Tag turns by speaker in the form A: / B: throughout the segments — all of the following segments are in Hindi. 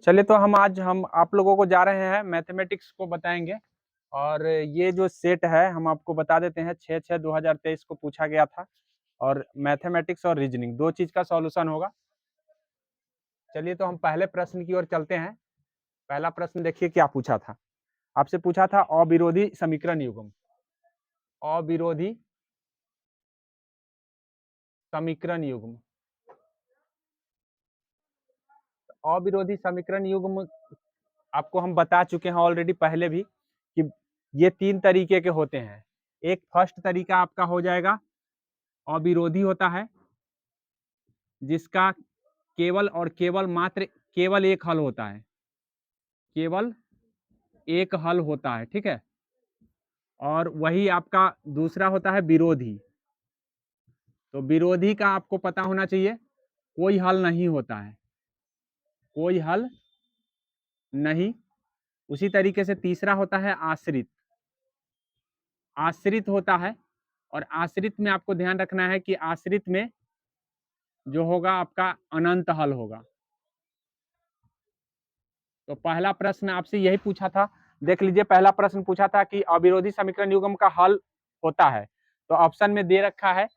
A: चलिए तो हम आप लोगों को जा रहे हैं मैथमेटिक्स को बताएंगे। और ये जो सेट है हम आपको बता देते हैं, 6/6/2023 को पूछा गया था। और मैथमेटिक्स और रीजनिंग दो चीज का सॉल्यूशन होगा। चलिए तो हम पहले प्रश्न की ओर चलते हैं। पहला प्रश्न देखिए क्या पूछा था। आपसे पूछा था अविरोधी समीकरण युग्म। अविरोधी समीकरण युग्म। अविरोधी समीकरण युग्म आपको हम बता चुके हैं ऑलरेडी पहले भी कि ये तीन तरीके के होते हैं। एक फर्स्ट तरीका आपका हो जाएगा अविरोधी होता है, जिसका केवल और केवल मात्र केवल एक हल होता है। केवल एक हल होता है, ठीक है। और वही आपका दूसरा होता है विरोधी। तो विरोधी का आपको पता होना चाहिए कोई हल नहीं होता है, कोई हल नहीं। उसी तरीके से तीसरा होता है आश्रित। आश्रित होता है, और आश्रित में आपको ध्यान रखना है कि आश्रित में जो होगा आपका अनंत हल होगा। तो पहला प्रश्न आपसे यही पूछा था। देख लीजिए, पहला प्रश्न पूछा था कि अविरोधी समीकरण युग्म का हल होता है। तो ऑप्शन में दे रखा है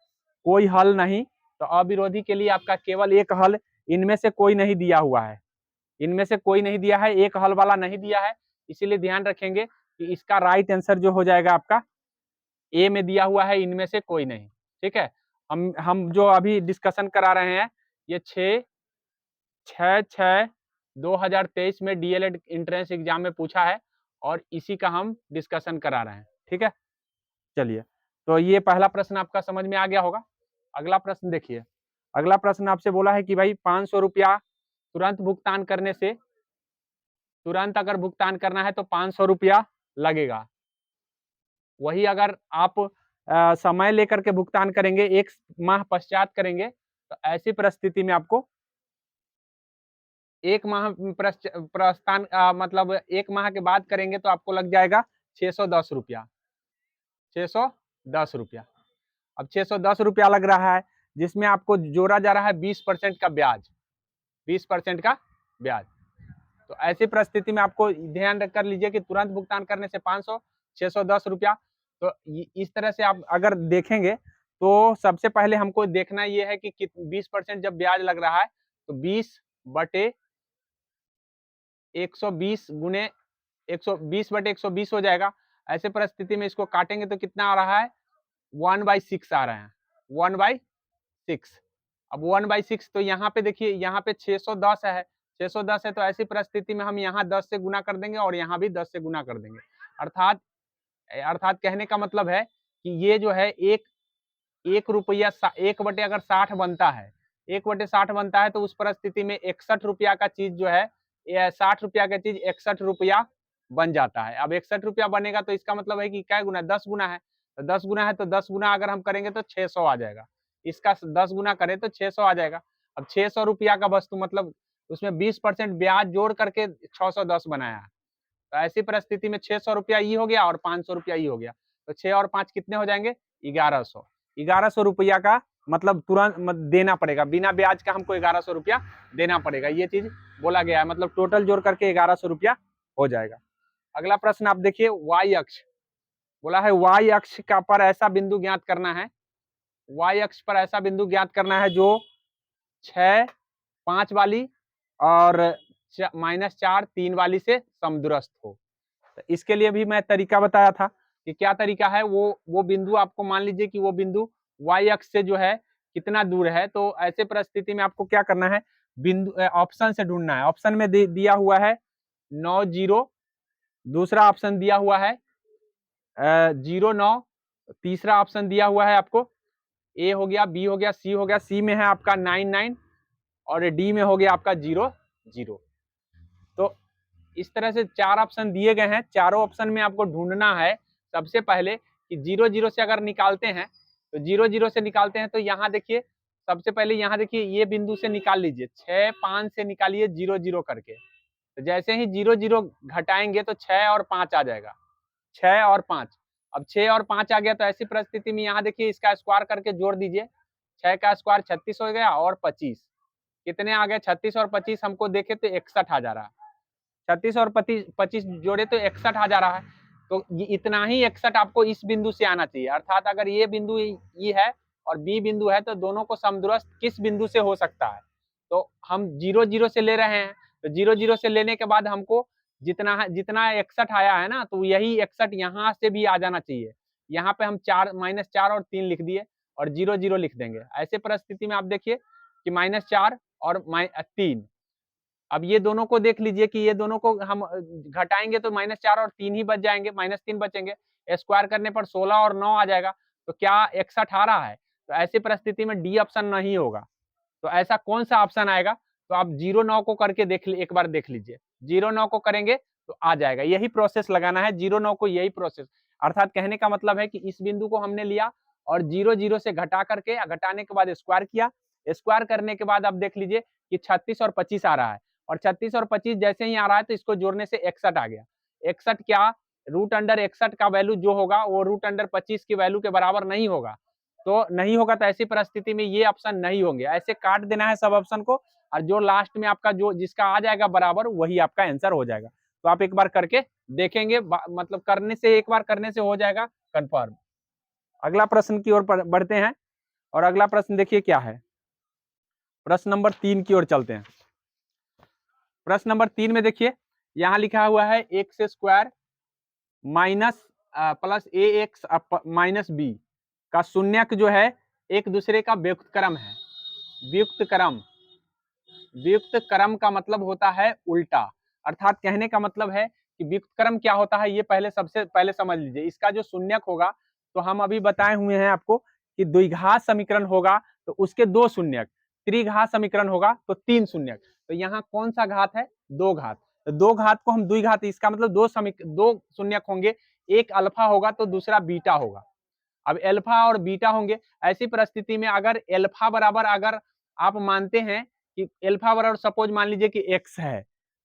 A: कोई हल नहीं। तो अविरोधी के लिए आपका केवल एक हल, इनमें से कोई नहीं दिया हुआ है। इनमें से कोई नहीं दिया है, एक हल वाला नहीं दिया है। इसीलिए ध्यान रखेंगे कि इसका राइट आंसर जो हो जाएगा आपका ए में दिया हुआ है, इनमें से कोई नहीं। ठीक है। हम जो अभी डिस्कशन करा रहे हैं ये 6/6/2023 में डीएलएड एंट्रेंस एग्जाम में पूछा है, और इसी का हम डिस्कशन करा रहे हैं। ठीक है। चलिए, तो ये पहला प्रश्न आपका समझ में आ गया होगा। अगला प्रश्न देखिए। अगला प्रश्न आपसे बोला है कि भाई 500 रुपया तुरंत भुगतान करने से, तुरंत अगर भुगतान करना है तो 500 रुपया लगेगा। वही अगर आप समय लेकर के भुगतान करेंगे, एक माह पश्चात करेंगे, तो ऐसी परिस्थिति में आपको एक माह प्रस्थान मतलब एक माह के बाद करेंगे तो आपको लग जाएगा 610 रुपया। 610 रुपया। अब 610 रुपया लग रहा है, जिसमें आपको जोड़ा जा रहा है 20% का ब्याज। 20% का ब्याज। तो ऐसी परिस्थिति में आपको ध्यान रख कर लीजिए कि तुरंत भुगतान करने से 500, 610 रुपया। तो इस तरह से आप अगर देखेंगे तो सबसे पहले हमको देखना यह है कि 20% जब ब्याज लग रहा है तो 20/120 गुने 120/120 हो जाएगा। ऐसे परिस्थिति में इसको काटेंगे तो कितना आ रहा है, 1/6 आ रहा है। 1/6। अब 1/6 तो यहाँ पे देखिए, यहाँ पे 610 है। 610 है तो ऐसी परिस्थिति में हम यहाँ 10 से गुना कर देंगे और यहाँ भी 10 से गुना कर देंगे। अर्थात अर्थात कहने का मतलब है कि ये जो है एक रुपया 1 अगर 60 बनता है, 1/60 बनता है, तो उस परिस्थिति में 61 रुपया का चीज जो है, 60 रुपया का चीज 61 रुपया बन जाता है। अब 61 रुपया बनेगा तो इसका मतलब है कि क्या गुना, 10 गुना है। तो 10 गुना है तो 10 गुना अगर हम करेंगे तो 600 आ जाएगा। इसका 10 गुना करें तो 600 आ जाएगा। अब 600 रुपया का वस्तु मतलब उसमें 20% ब्याज जोड़ करके 610 बनाया है। तो ऐसी परिस्थिति में 600 रुपया ई हो गया और 500 रुपया ई हो गया। तो 6 और 5 कितने हो जाएंगे, 1100। 1100 रुपया का मतलब तुरंत देना पड़ेगा, बिना ब्याज का हमको 1100 रुपया देना पड़ेगा। ये चीज बोला गया है, मतलब टोटल जोड़ करके 1100 रुपया हो जाएगा। अगला प्रश्न आप देखिए, वाई अक्ष बोला है, वाई अक्ष का पर ऐसा बिंदु ज्ञात करना है। वाई अक्ष पर ऐसा बिंदु ज्ञात करना है जो 6, 5 वाली और -4, 3 वाली से समदूरस्थ हो। तो इसके लिए भी मैं तरीका बताया था कि क्या तरीका है। वो बिंदु आपको मान लीजिए कि वो बिंदु वाई अक्ष से जो है कितना दूर है। तो ऐसे परिस्थिति में आपको क्या करना है, बिंदु ऑप्शन से ढूंढना है। ऑप्शन में दिया हुआ है 9, 0। दूसरा ऑप्शन दिया हुआ है 0, 9। तीसरा ऑप्शन दिया हुआ है आपको ए हो गया, बी हो गया, सी हो गया। सी में है आपका 9, 9 और डी में हो गया आपका 0, 0। तो इस तरह से 4 ऑप्शन दिए गए हैं। चारों ऑप्शन में आपको ढूंढना है सबसे पहले कि 0, 0 से अगर निकालते हैं तो 0, 0 से निकालते हैं तो यहाँ देखिए, सबसे पहले यहाँ देखिए ये बिंदु से निकाल लीजिए। 6, 5 से निकालिए 0, 0 करके। तो जैसे ही 0, 0 घटाएंगे तो 6 और 5 आ जाएगा। 6 और 5। अब 6 और 5 आ गया तो ऐसी परिस्थिति में यहाँ देखिए इसका स्क्वायर करके जोड़ दीजिए। 6 का स्क्वायर 36 हो गया और 25 कितने आ गए, 36 और 25 हमको देखे तो 61 आ जा रहा है, 36 और 25 जोड़े तो 61 आ जा रहा है। तो इतना ही 61 आपको इस बिंदु से आना चाहिए, अर्थात अगर ये बिंदु ई है और बी बिंदु है तो दोनों को समदूरस्थ किस बिंदु से हो सकता है, तो हम 0 0 से ले रहे हैं, तो 0 0 से लेने के बाद हमको जितना 61 आया है ना, तो यही 61 यहाँ से भी आ जाना चाहिए। यहाँ पे हम -4 और 3 लिख दिए और 0 0 लिख देंगे। ऐसे परिस्थिति में आप देखिए कि -4 और 3, अब ये दोनों को देख लीजिए कि ये दोनों को हम घटाएंगे तो -4 और 3 ही बच जाएंगे, -3 बचेंगे, स्क्वायर करने पर 16 और 9 आ जाएगा, तो क्या 61 आ रहा है? तो ऐसी परिस्थिति में डी ऑप्शन नहीं होगा। तो ऐसा कौन सा ऑप्शन आएगा? तो आप 0-9 को करके एक बार देख लीजिए, 0-9 को करेंगे तो आ जाएगा, यही प्रोसेस लगाना है 0-9 को, यही प्रोसेस, अर्थात कहने का मतलब है कि इस बिंदु को हमने लिया और 0 0 से घटा करके, घटाने के बाद स्क्वायर किया, स्क्वायर करने के बाद आप देख लीजिए कि 36 और 25 आ रहा है, और 36 और 25 जैसे ही आ रहा है तो इसको जोड़ने से 61 आ गया। 61 क्या, रूट अंडर 61 का वैल्यू जो होगा वो रूट अंडर 25 की वैल्यू के बराबर नहीं होगा, तो नहीं होगा, तो ऐसी परिस्थिति में ये ऑप्शन नहीं होंगे, ऐसे काट देना है सब ऑप्शन को, और जो लास्ट में आपका जो जिसका आ जाएगा बराबर वही आपका आंसर हो जाएगा। तो आप एक बार करके देखेंगे, मतलब करने से, एक बार करने से हो जाएगा कंफर्म। अगला प्रश्न की ओर बढ़ते हैं, और अगला प्रश्न देखिए क्या है, प्रश्न नंबर 3 की ओर चलते हैं। प्रश्न नंबर 3 में देखिए यहाँ लिखा हुआ है एक्स स्क्वायर माइनस प्लस ए एक्स माइनस बी का शून्यक जो है एक दूसरे का व्युक्त क्रम है। व्युक्त क्रम, व्युक्त क्रम का मतलब होता है उल्टा, अर्थात कहने का मतलब है कि व्युक्त क्रम क्या होता है ये पहले सबसे पहले समझ लीजिए। इसका जो शून्यक होगा, तो हम अभी बताए हुए हैं आपको कि द्विघात समीकरण होगा तो उसके 2 शून्यक, त्रिघात समीकरण होगा तो 3 शून्यक। तो यहाँ कौन सा घात है, 2 घात, तो 2 घात को हम द्विघात, इसका मतलब 2 शून्यक होंगे, एक अल्फा होगा तो दूसरा बीटा होगा। अब अल्फा और बीटा होंगे, ऐसी परिस्थिति में अगर अल्फा बराबर, अगर आप मानते हैं कि अल्फा बराबर सपोज मान लीजिए कि x है,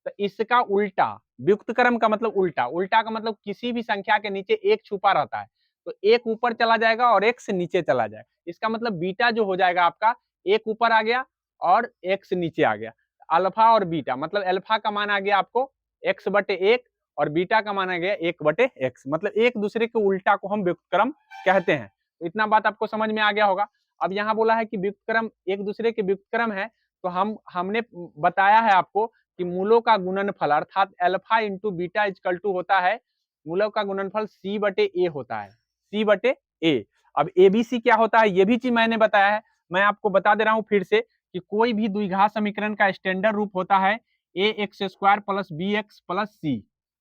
A: तो इसका उल्टा, व्युक्त क्रम का मतलब उल्टा, उल्टा का मतलब किसी भी संख्या के नीचे एक छुपा रहता है, तो एक ऊपर चला जाएगा और x नीचे चला जाएगा, इसका मतलब बीटा जो हो जाएगा आपका, एक ऊपर आ गया और x नीचे आ गया। अल्फा और बीटा मतलब अल्फा का मान आ गया आपको x/1 और बीटा का मान आ गया 1/x, मतलब एक दूसरे के उल्टा को हम व्युक्त क्रम कहते हैं। तो इतना बात आपको समझ में आ गया होगा। अब यहाँ बोला है कि व्युक्त क्रम एक दूसरे के व्युक्त क्रम है, तो हमने बताया है आपको कि मूलों का गुणनफल अर्थात alpha into beta equal to होता है, मूलों का गुणनफल c/a होता है, c/a। अब एबीसी क्या होता है ये भी चीज मैंने बताया है, मैं आपको बता दे रहा हूँ फिर से कि कोई भी द्विघात समीकरण का स्टैंडर्ड रूप होता है ax² plus bx plus c,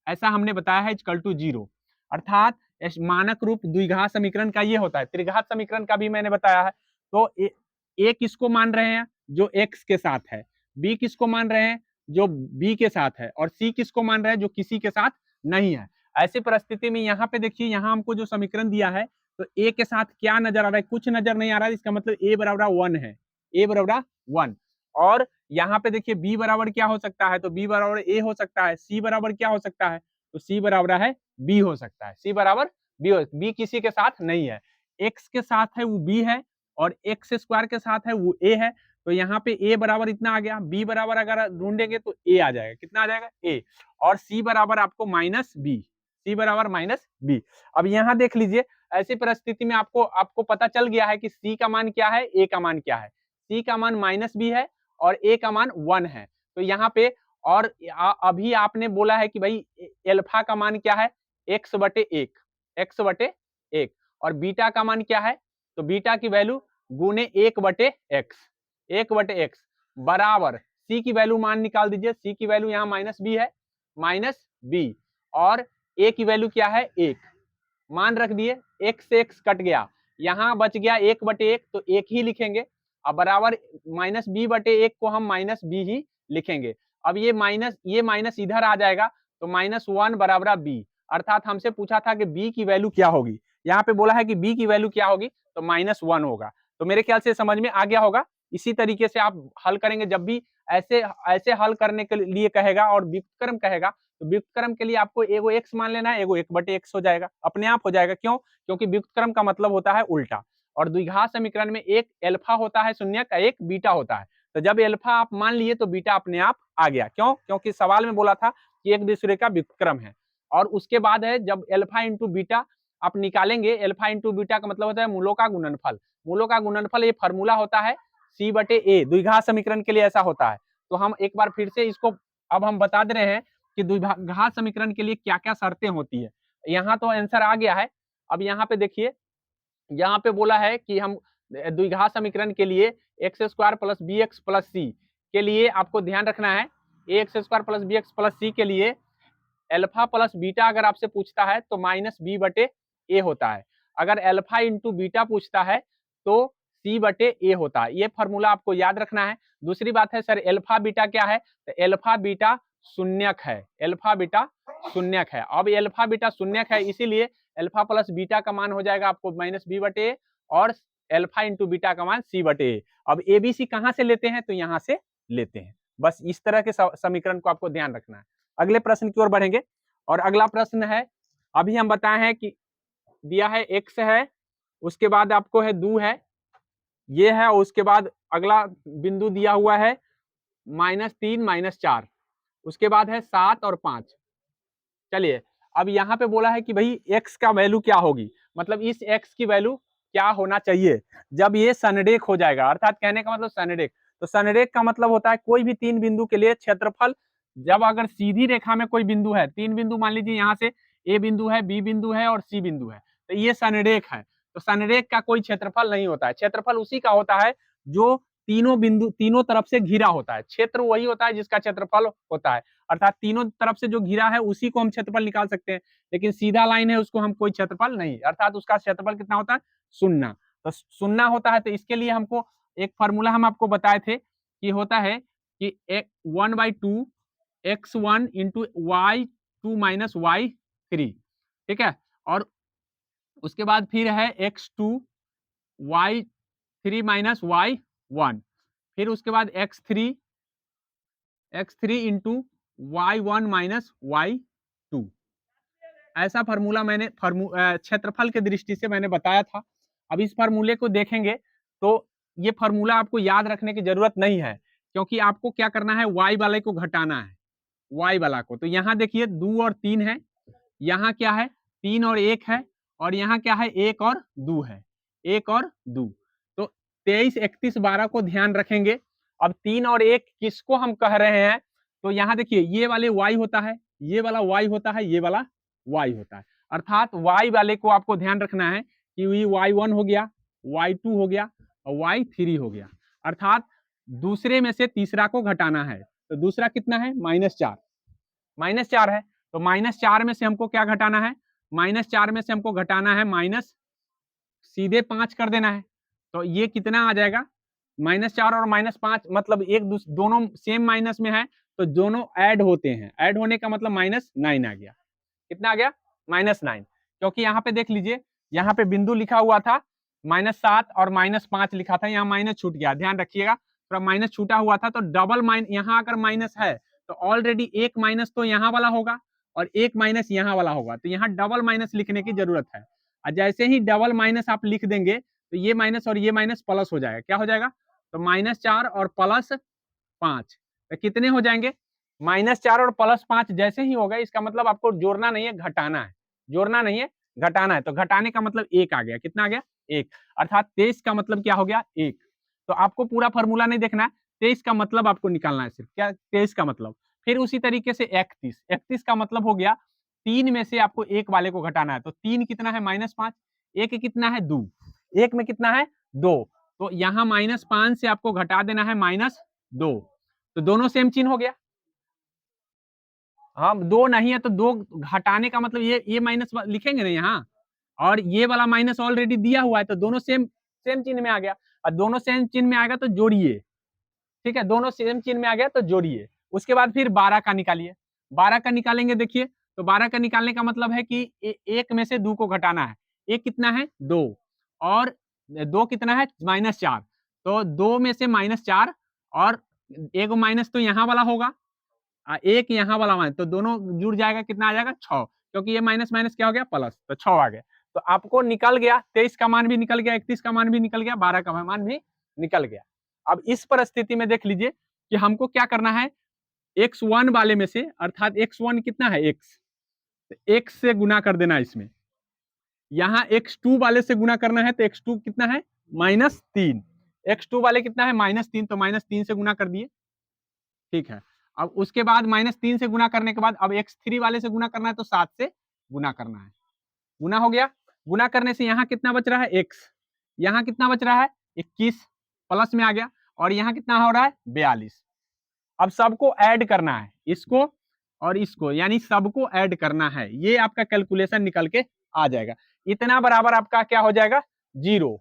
A: ऐसा हमने बताया है इक्वल टू 0, अर्थात मानक रूप द्विघात समीकरण का ये होता है। त्रिघात समीकरण का भी मैंने बताया है। तो ए किसको मान रहे हैं, जो x के साथ है, बी किसको मान रहे हैं, जो b के साथ है, और सी किसको मान रहे हैं, जो किसी के साथ नहीं है। ऐसी परिस्थिति में यहाँ पे देखिए, यहाँ हमको जो समीकरण दिया है, तो a के साथ क्या नजर आ रहा है, कुछ नजर नहीं आ रहा है, इसका मतलब a बराबर 1 है, a बराबर 1। और यहाँ पे देखिए b बराबर क्या हो सकता है, तो b बराबर a हो सकता है, c बराबर क्या हो सकता है, तो c बराबर है b हो सकता है, c बराबर b किसी के साथ नहीं है, x के साथ है वो b है, और x² के साथ है वो a है। तो यहाँ पे a बराबर इतना आ गया, b बराबर अगर ढूंढेंगे तो a आ जाएगा, कितना आ जाएगा a, और c बराबर आपको -b, c बराबर -b। अब यहाँ देख लीजिए, ऐसी परिस्थिति में आपको पता चल गया है कि c का मान क्या है, a का मान क्या है, c का मान -b है और a का मान 1 है। तो यहाँ पे और अभी आपने बोला है कि भाई अल्फा का मान क्या है, x/1, x/1, और बीटा का मान क्या है, तो बीटा की वैल्यू गुने 1/x, 1/x बराबर c की वैल्यू मान निकाल दीजिए, c की वैल्यू यहाँ -b है, -b, और a की वैल्यू क्या है 1, मान रख दिए, x से x कट गया, यहाँ बच गया 1/1, तो 1 ही लिखेंगे, अब बराबर -b/1 को हम -b ही लिखेंगे। अब ये माइनस इधर आ जाएगा, तो -1 बराबर b, अर्थात हमसे पूछा था कि b की वैल्यू क्या होगी, यहाँ पे बोला है कि b की वैल्यू क्या होगी, तो -1 होगा। तो मेरे ख्याल से समझ में आ गया होगा। इसी तरीके से आप हल करेंगे, जब भी ऐसे ऐसे हल करने के लिए कहेगा और व्युक्त क्रम कहेगा, तो व्युक्त क्रम के लिए आपको एगो x मान लेना है, एगो 1/x हो जाएगा, अपने आप हो जाएगा। क्यों? क्योंकि व्युक्त क्रम का मतलब होता है उल्टा, और द्विघात समीकरण में एक अल्फा होता है शून्यक, एक बीटा होता है, तो जब अल्फा आप मान लिए तो बीटा अपने आप आ गया। क्यों? क्योंकि सवाल में बोला था कि एक दूसरे का व्युत्क्रम है। और उसके बाद है जब अल्फा इंटू बीटा आप निकालेंगे, अल्फा इंटू बीटा का मतलब होता है मूलों का गुणनफल। मूलों का गुणनफल ये फॉर्मूला होता है C/A, द्विघात समीकरण के लिए ऐसा होता है। तो हम एक बार फिर से इसको अब हम बता दे रहे हैं कि द्विघात समीकरण के लिए क्या क्या शर्तें होती है। यहाँ तो आंसर आ गया है। अब यहाँ पे देखिए, यहाँ पे बोला है कि हम द्विघात समीकरण के लिए X square plus B X plus C के लिए आपको ध्यान रखना है, A X square plus B X plus C के लिए अल्फा प्लस बीटा अगर आपसे पूछता है तो -b/a होता है। अगर अल्फा इंटू बीटा पूछता है तो c/a होता है। ये फॉर्मूला आपको याद रखना है। दूसरी बात है सर अल्फा बीटा क्या है, तो अल्फा बीटा शून्यक है। अल्फा बीटा शून्यक है। अब अल्फा बीटा शून्यक है, इसीलिए अल्फा प्लस बीटा का मान हो जाएगा आपको -b/a और अल्फा इंटू बीटा का मान c/a। अब ABC कहां से लेते हैं, तो यहां से लेते हैं। बस इस तरह के समीकरण को आपको ध्यान रखना है। अगले प्रश्न की ओर बढ़ेंगे और अगला प्रश्न है, अभी हम बताए हैं कि दिया है x है, उसके बाद आपको है 2 है, ये है, और उसके बाद अगला बिंदु दिया हुआ है -3 -4, उसके बाद है 7 और 5। चलिए अब यहाँ पे बोला है कि भाई x का वैल्यू क्या होगी, मतलब इस x की वैल्यू क्या होना चाहिए जब ये सनडेक हो जाएगा, अर्थात कहने का मतलब सनडेक। तो सनडेक का मतलब होता है कोई भी तीन बिंदु के लिए क्षेत्रफल, जब अगर सीधी रेखा में कोई बिंदु है, तीन बिंदु मान लीजिए यहाँ से A बिंदु है, B बिंदु है और C बिंदु है, तो ये सनडेक है। तो सनडेक का कोई क्षेत्रफल नहीं होता है। क्षेत्रफल उसी का होता है जो तीनों बिंदु तीनों तरफ से घिरा होता है। क्षेत्र वही होता है जिसका क्षेत्रफल होता है, अर्थात तीनों तरफ से जो घिरा है उसी को हम क्षेत्रफल निकाल सकते हैं। लेकिन सीधा लाइन है उसको हम कोई क्षेत्रफल नहीं, अर्थात उसका क्षेत्रफल कितना होता है, 0। तो 0 होता है। तो इसके लिए हमको एक फॉर्मूला हम आपको बताए थे कि होता है कि 1/2 x1 into y2 minus y3, ठीक है। और उसके बाद फिर है x2 y3 माइनस y1, फिर उसके बाद x3 into y1 minus y2। ऐसा फार्मूला मैंने क्षेत्रफल के दृष्टि से मैंने बताया था। अब इस फार्मूले को देखेंगे तो ये फार्मूला आपको याद रखने की जरूरत नहीं है, क्योंकि आपको क्या करना है, y वाले को घटाना है, y वाला को। तो यहाँ देखिए 2 और 3 है, यहाँ क्या है 3 और 1 है, और यहाँ क्या है 1 और 2 है, 1 और 2। तो 23, 31, 12 को ध्यान रखेंगे। अब 3 और 1 किसको हम कह रहे हैं, तो यहाँ देखिए ये वाले y होता है, ये वाला y होता है, ये वाला y होता है। अर्थात y वाले को आपको ध्यान रखना है कि ये y1 हो गया, y2 हो गया और y3 हो गया। अर्थात दूसरे में से तीसरा को घटाना है। तो दूसरा कितना है, -4, -4 है। तो -4 में से हमको क्या घटाना है, -4 में से हमको घटाना है माइनस, सीधे 5 कर देना है। तो ये कितना आ जाएगा, -4 और -5 मतलब एक दोनों सेम माइनस में है, तो दोनों ऐड होते हैं। ऐड होने का मतलब -9 आ गया। कितना आ गया, -9। क्योंकि यहाँ पे देख लीजिए, यहाँ पे बिंदु लिखा हुआ था -7 और -5 लिखा था, यहाँ माइनस छूट गया, ध्यान रखिएगा। थोड़ा माइनस छूटा हुआ था तो डबल माइनस, यहाँ अगर माइनस है तो ऑलरेडी एक माइनस तो यहाँ वाला होगा और एक माइनस यहाँ वाला होगा, तो यहाँ डबल माइनस लिखने की जरूरत है। और जैसे ही डबल माइनस आप लिख देंगे तो ये माइनस और ये माइनस प्लस हो जाएगा। क्या हो जाएगा, तो -4 और +5, तो कितने हो जाएंगे, -4 और +5 जैसे ही होगा, इसका मतलब आपको जोड़ना नहीं है, घटाना है। जोड़ना नहीं है, घटाना है। तो घटाने का मतलब 1 आ गया। कितना आ गया, 1। अर्थात 23 का मतलब क्या हो गया, 1। तो आपको पूरा फॉर्मूला नहीं देखना है, 23 का मतलब आपको निकालना है सिर्फ। क्या 23 का मतलब। फिर उसी तरीके से 31 का मतलब हो गया 3 में से आपको 1 वाले को घटाना है। तो 3 कितना है, -5, 1 कितना है, 2, 1 में कितना है, 2। तो यहाँ -5 से आपको घटा देना है -2, तो दोनों सेम चिन्ह हो गया। हाँ, 2 नहीं है तो 2 घटाने का मतलब ये माइनस लिखेंगे ना यहाँ, और ये वाला माइनस ऑलरेडी दिया हुआ है, तो दोनों सेम सेम चिन्ह में आ गया। और दोनों सेम चिन्ह में आएगा तो जोड़िए, ठीक है, दोनों सेम चिन्ह में आ गया तो जोड़िए। उसके बाद फिर 12 का निकालिए। 12 का निकालेंगे, देखिए तो 12 का निकालने का मतलब है कि एक में से 2 को घटाना है। एक कितना है, 2, और 2 कितना है, -4। तो 2 में से -4 और एक माइनस तो यहाँ वाला होगा, एक यहाँ वाला माइनस, तो दोनों जुड़ जाएगा, कितना आ जाएगा, 6, क्योंकि ये माइनस माइनस क्या हो गया, प्लस, तो 6 आ गया। तो आपको निकल गया 23 का मान भी निकल गया, 31 का मान भी निकल गया, 12 का मान भी निकल गया। अब इस परिस्थिति में देख लीजिए कि हमको क्या करना है, x1 वाले में से, अर्थात x1 कितना है x, x से गुना कर देना इसमें, यहाँ x2 वाले से गुना करना है तो x2 कितना है -3, x2 वाले कितना है -3, तो -3 से गुना कर दिए, ठीक है। अब उसके बाद -3 से गुना करने के बाद अब x3 वाले से गुना करना है तो 7 से गुना करना है, गुना हो गया। गुना करने से यहाँ कितना बच रहा है x, यहाँ कितना बच रहा है 21 प्लस में आ गया, और यहाँ कितना हो रहा है 42। अब सबको ऐड करना है, इसको और इसको, यानी सबको ऐड करना है, ये आपका कैलकुलेशन निकल के आ जाएगा। इतना बराबर आपका क्या हो जाएगा 0,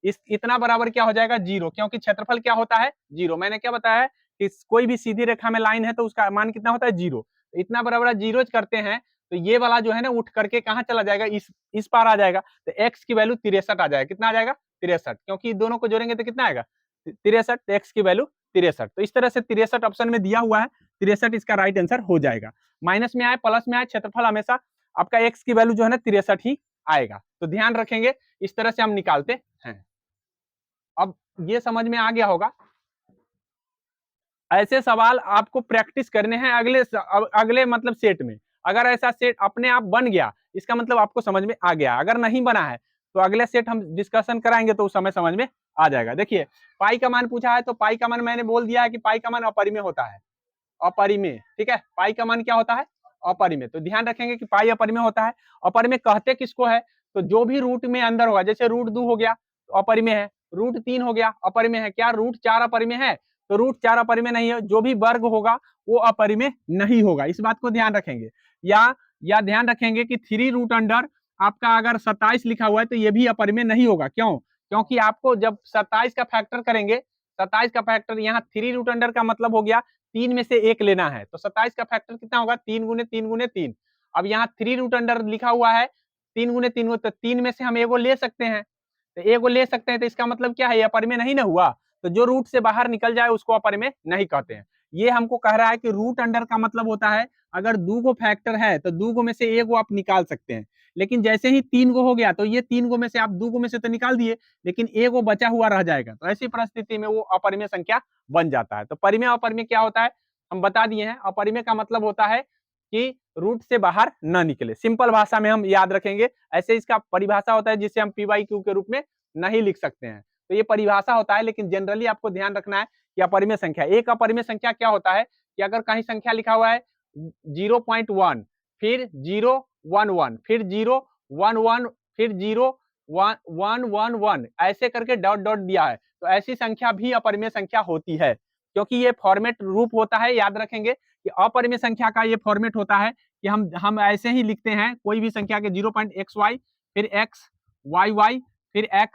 A: इस इतना बराबर क्या हो जाएगा 0, क्योंकि क्षेत्रफल क्या होता है 0। मैंने क्या बताया कि कोई भी सीधी रेखा में लाइन है तो उसका मान कितना होता है 0, तो इतना बराबर 0 करते हैं तो ये वाला जो है ना उठ करके कहाँ चला जाएगा, इस पार आ जाएगा, तो x की वैल्यू 63 आ जाएगा। कितना आ जाएगा 63, क्योंकि दोनों को जोड़ेंगे तो कितना आएगा 63, तो x की वैल्यू 63। तो इस तरह से 63 ऑप्शन में दिया हुआ है, 63 इसका राइट आंसर हो जाएगा। माइनस में आए प्लस में आए, क्षेत्रफल हमेशा आपका x की वैल्यू जो है ना 63 ही आएगा, तो ध्यान रखेंगे, इस तरह से हम निकालते हैं। अब ये समझ में आ गया होगा। ऐसे सवाल आपको प्रैक्टिस करने हैं अगले मतलब सेट में। अगर ऐसा सेट अपने आप बन गया इसका मतलब आपको समझ में आ गया, अगर नहीं बना है तो अगले सेट हम डिस्कशन कराएंगे तो उस समय समझ में आ जाएगा। देखिए पाई का मान पूछा है, तो पाई का मान मैंने बोल दिया है कि पाई का मान अपरिमेय होता है, अपरिमेय, ठीक है। पाई का मान क्या होता है अपरिमेय, तो ध्यान रखेंगे कि पाई अपरिमेय होता है। अपरिमेय कहते किसको है, तो जो भी रूट में अंदर होगा, जैसे √2 हो गया तो अपरिमेय है, √3 हो गया अपरिमेय है, क्या √4 अपरिमेय है, तो √4 अपरिमेय नहीं है, जो भी वर्ग होगा वो अपरिमेय नहीं होगा, इस बात को ध्यान रखेंगे। या ध्यान रखेंगे कि 3√अंडर आपका अगर 27 लिखा हुआ है तो ये भी अपरिमेय नहीं होगा, क्यों, क्योंकि आपको जब 27 का फैक्टर करेंगे, 27 का फैक्टर यहाँ 3√अंडर का मतलब हो गया 3 में से 1 लेना है, तो 27 का फैक्टर कितना होगा 3 गुने 3 गुने 3। अब यहाँ 3√अंडर लिखा हुआ है 3 गुने 3, तो 3 में से हम एगो ले सकते हैं, तो एगो ले सकते हैं, तो इसका मतलब क्या है ये अपरिमेय नहीं ना हुआ, तो जो रूट से बाहर निकल जाए उसको अपरिमेय नहीं कहते हैं। ये हमको कह रहा है कि रूट अंडर का मतलब होता है अगर 2 गो फैक्टर है तो 2 गो में से एगो आप निकाल सकते हैं, लेकिन जैसे ही 3 गो हो गया तो ये 3 गो में से आप 2 गो में से तो निकाल दिए, लेकिन एगो बचा हुआ रह जाएगा, तो ऐसी परिस्थिति में वो अपरिमेय संख्या बन जाता है। तो परिमेय अपरिमेय क्या होता है हम बता दिए हैं। अपरिमेय का मतलब होता है कि रूट से बाहर न निकले, सिंपल भाषा में हम याद रखेंगे। ऐसे इसका परिभाषा होता है जिसे हम PYQ के रूप में नहीं लिख सकते हैं, तो ये परिभाषा होता है, लेकिन जनरली आपको ध्यान रखना है कि अपरिमेय संख्या, एक अपरिमेय संख्या क्या होता है कि अगर कहीं संख्या लिखा हुआ है 0.1 फिर 011 फिर 011 फिर 01111 ऐसे करके डॉट डॉट दिया है, तो ऐसी संख्या भी अपरिमेय संख्या होती है, क्योंकि ये फॉर्मेट रूप होता है। याद रखेंगे कि अपरिमेय संख्या का ये फॉर्मेट होता है कि हम ऐसे ही लिखते हैं कोई भी संख्या के 0.xy फिर x y y फिर x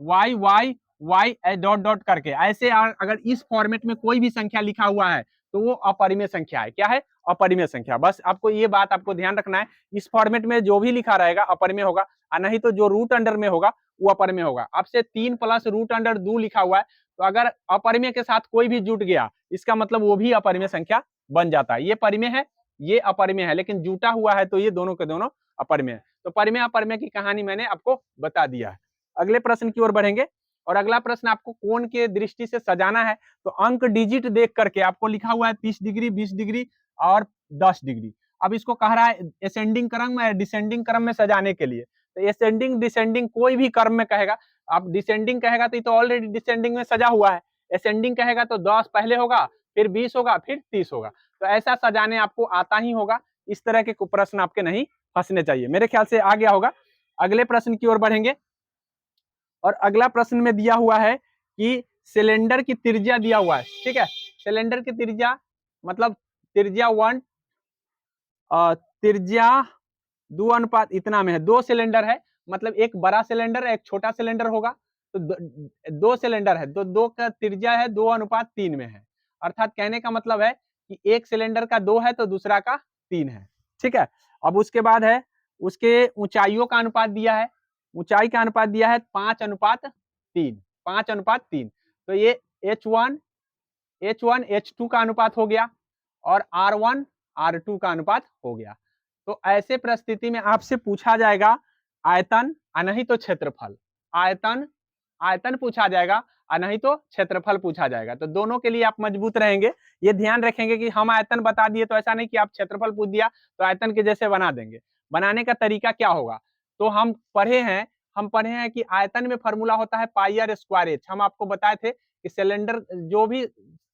A: y y y dot dot करके, ऐसे अगर इस फॉर्मेट में कोई भी संख्या लिखा हुआ है तो वो अपरिमेय संख्या है। क्या है अपरिमेय संख्या, बस आपको ये बात आपको ध्यान रखना है। इस फॉर्मेट में जो भी लिखा रहेगा अपरिमेय होगा, और नहीं तो जो रूट अंडर में होगा वो अपरिमेय होगा। आपसे 3 प्लस √2 लिखा हुआ है, तो अगर अपरिमेय के साथ कोई भी जुट गया इसका मतलब वो भी अपरिमेय संख्या बन जाता है। ये परिमेय है ये अपरिमेय है, लेकिन जुटा हुआ है तो ये दोनों के दोनों अपरिमेय है। तो परिमेय अपरिमेय की कहानी मैंने आपको बता दिया है। अगले प्रश्न की ओर बढ़ेंगे, और अगला प्रश्न आपको कोण के दृष्टि से सजाना है, तो अंक डिजिट देख करके आपको लिखा हुआ है 30 डिग्री 20 डिग्री और 10 डिग्री। अब इसको कह रहा है असेंडिंग क्रम में डिसेंडिंग क्रम में सजाने के लिए, तो असेंडिंग डिसेंडिंग कोई भी क्रम में कहेगा। आप डिसेंडिंग कहेगा तो ये तो ऑलरेडी डिसेंडिंग में सजा हुआ है, असेंडिंग कहेगा तो 10 पहले होगा फिर 20 होगा फिर 30 होगा, तो ऐसा सजाने आपको आता ही होगा। इस तरह के प्रश्न आपके नहीं फंसने चाहिए, मेरे ख्याल से आ गया होगा। अगले प्रश्न की ओर बढ़ेंगे, और अगला प्रश्न में दिया हुआ है कि सिलेंडर की त्रिज्या दिया हुआ है, ठीक है। सिलेंडर की त्रिज्या मतलब त्रिज्या 1 त्रिज्या 2 अनुपात इतना में है, 2 सिलेंडर है, मतलब एक बड़ा सिलेंडर एक छोटा सिलेंडर होगा, तो 2 सिलेंडर है तो 2 का त्रिज्या है 2:3 में है। अर्थात कहने का मतलब है कि एक सिलेंडर का 2 है तो दूसरा का 3 है, ठीक है। अब उसके बाद है उसके ऊंचाइयों का अनुपात दिया है, ऊंचाई का अनुपात दिया है 5:3, 5:3, तो ये H1 H2 का अनुपात हो गया और R1 R2 का अनुपात हो गया। तो ऐसे परिस्थिति में आपसे पूछा जाएगा आयतन नहीं तो क्षेत्रफल, आयतन आयतन पूछा जाएगा और नहीं तो क्षेत्रफल पूछा जाएगा। तो दोनों के लिए आप मजबूत रहेंगे, ये ध्यान रखेंगे कि हम आयतन बता दिए तो ऐसा नहीं कि आप क्षेत्रफल पूछ दिया तो आयतन के जैसे बना देंगे। बनाने का तरीका क्या होगा, तो हम पढ़े हैं कि आयतन में फॉर्मूला होता है पाई आर स्क्वायर एच। हम आपको बताए थे कि सिलेंडर, जो भी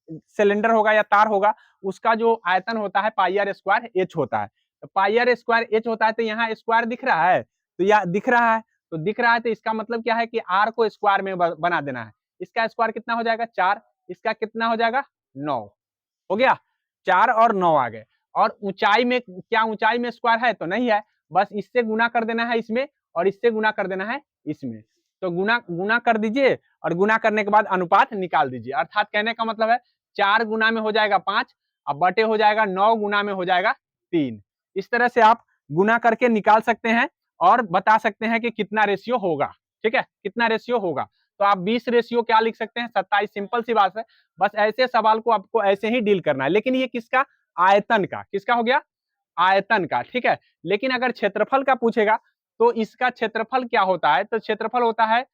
A: सिलेंडर होगा या तार होगा, उसका जो आयतन होता है पाई आर स्क्वायर एच होता है। तो पाई आर स्क्वायर एच होता है, तो यहाँ स्क्वायर दिख रहा है, तो यह दिख रहा है, तो दिख रहा है तो इसका मतलब क्या है कि आर को स्क्वायर में बना देना है। इसका स्क्वायर कितना हो जाएगा 4, इसका कितना हो जाएगा 9, हो गया 4 और 9 आ गए। और ऊंचाई में क्या, ऊंचाई में स्क्वायर है तो नहीं है, बस इससे गुना कर देना है इसमें और इससे गुना कर देना है इसमें। तो गुना गुना कर दीजिए और गुना करने के बाद अनुपात निकाल दीजिए। अर्थात कहने का मतलब है 4 गुना में हो जाएगा 5, अब बटे हो जाएगा 9 गुना में हो जाएगा 3। इस तरह से आप गुना करके निकाल सकते हैं और बता सकते हैं कि कितना रेशियो होगा। ठीक है, कितना रेशियो होगा, तो आप 20 रेशियो क्या लिख सकते हैं 27। सिंपल सी बात है, बस ऐसे सवाल को आपको ऐसे ही डील करना है। लेकिन ये किसका, आयतन का, किसका हो गया, आयतन का। ठीक है, लेकिन अगर क्षेत्रफल का पूछेगा तो इसका क्षेत्रफल क्या होता है, तो क्षेत्रफल होता है,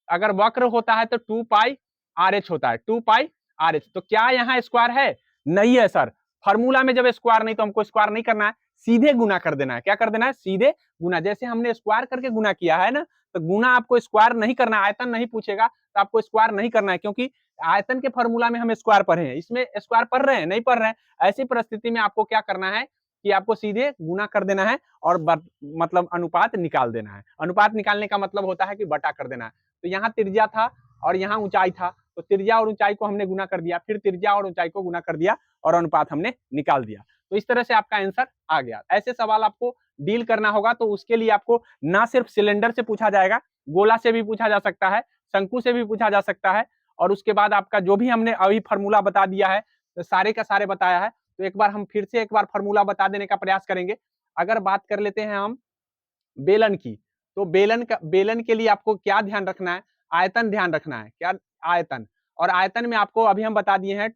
A: अगर वक्र होता है तो 2 पाई आर एच होता है, 2 पाई आर एच। तो क्या यहाँ स्क्वायर है, नहीं है सर। फॉर्मूला में जब स्क्वायर नहीं, तो हमको स्क्वायर नहीं करना है, सीधे गुना कर देना है। क्या कर देना है, सीधे गुना। जैसे हमने स्क्वायर करके गुना किया है ना, तो गुना आपको स्क्वायर नहीं करना है। आयतन नहीं पूछेगा तो आपको स्क्वायर नहीं करना है, क्योंकि आयतन के फॉर्मूला में हम स्क्वायर पढ़े हैं, इसमें स्क्वायर पढ़ रहे हैं, नहीं पढ़ रहे हैं। ऐसी परिस्थिति में आपको क्या करना है कि आपको सीधे गुना कर देना है और मतलब अनुपात निकाल देना है। अनुपात निकालने का मतलब होता है कि बटा कर देना है। तो यहाँ त्रिज्या था और यहाँ ऊंचाई था, तो त्रिज्या और ऊंचाई को हमने गुना कर दिया, फिर त्रिज्या और ऊंचाई को गुना कर दिया और अनुपात हमने निकाल दिया। तो इस तरह से आपका आंसर आ गया। ऐसे सवाल आपको डील करना होगा, तो उसके लिए आपको ना सिर्फ सिलेंडर से पूछा जाएगा, गोला से भी पूछा जा सकता है, शंकु से भी पूछा जा सकता है। और उसके बाद आपका जो भी हमने अभी फॉर्मूला बता दिया है, तो सारे का सारे बताया है, तो एक बार हम फिर से एक बार फॉर्मूला बता देने का प्रयास करेंगे। अगर बात कर लेते हैं हम बेलन की, तो बेलन के लिए आपको क्या ध्यान रखना है, आयतन ध्यान रखना है। क्या, आयतन। और आयतन में आपको अभी हम बता दिए हैं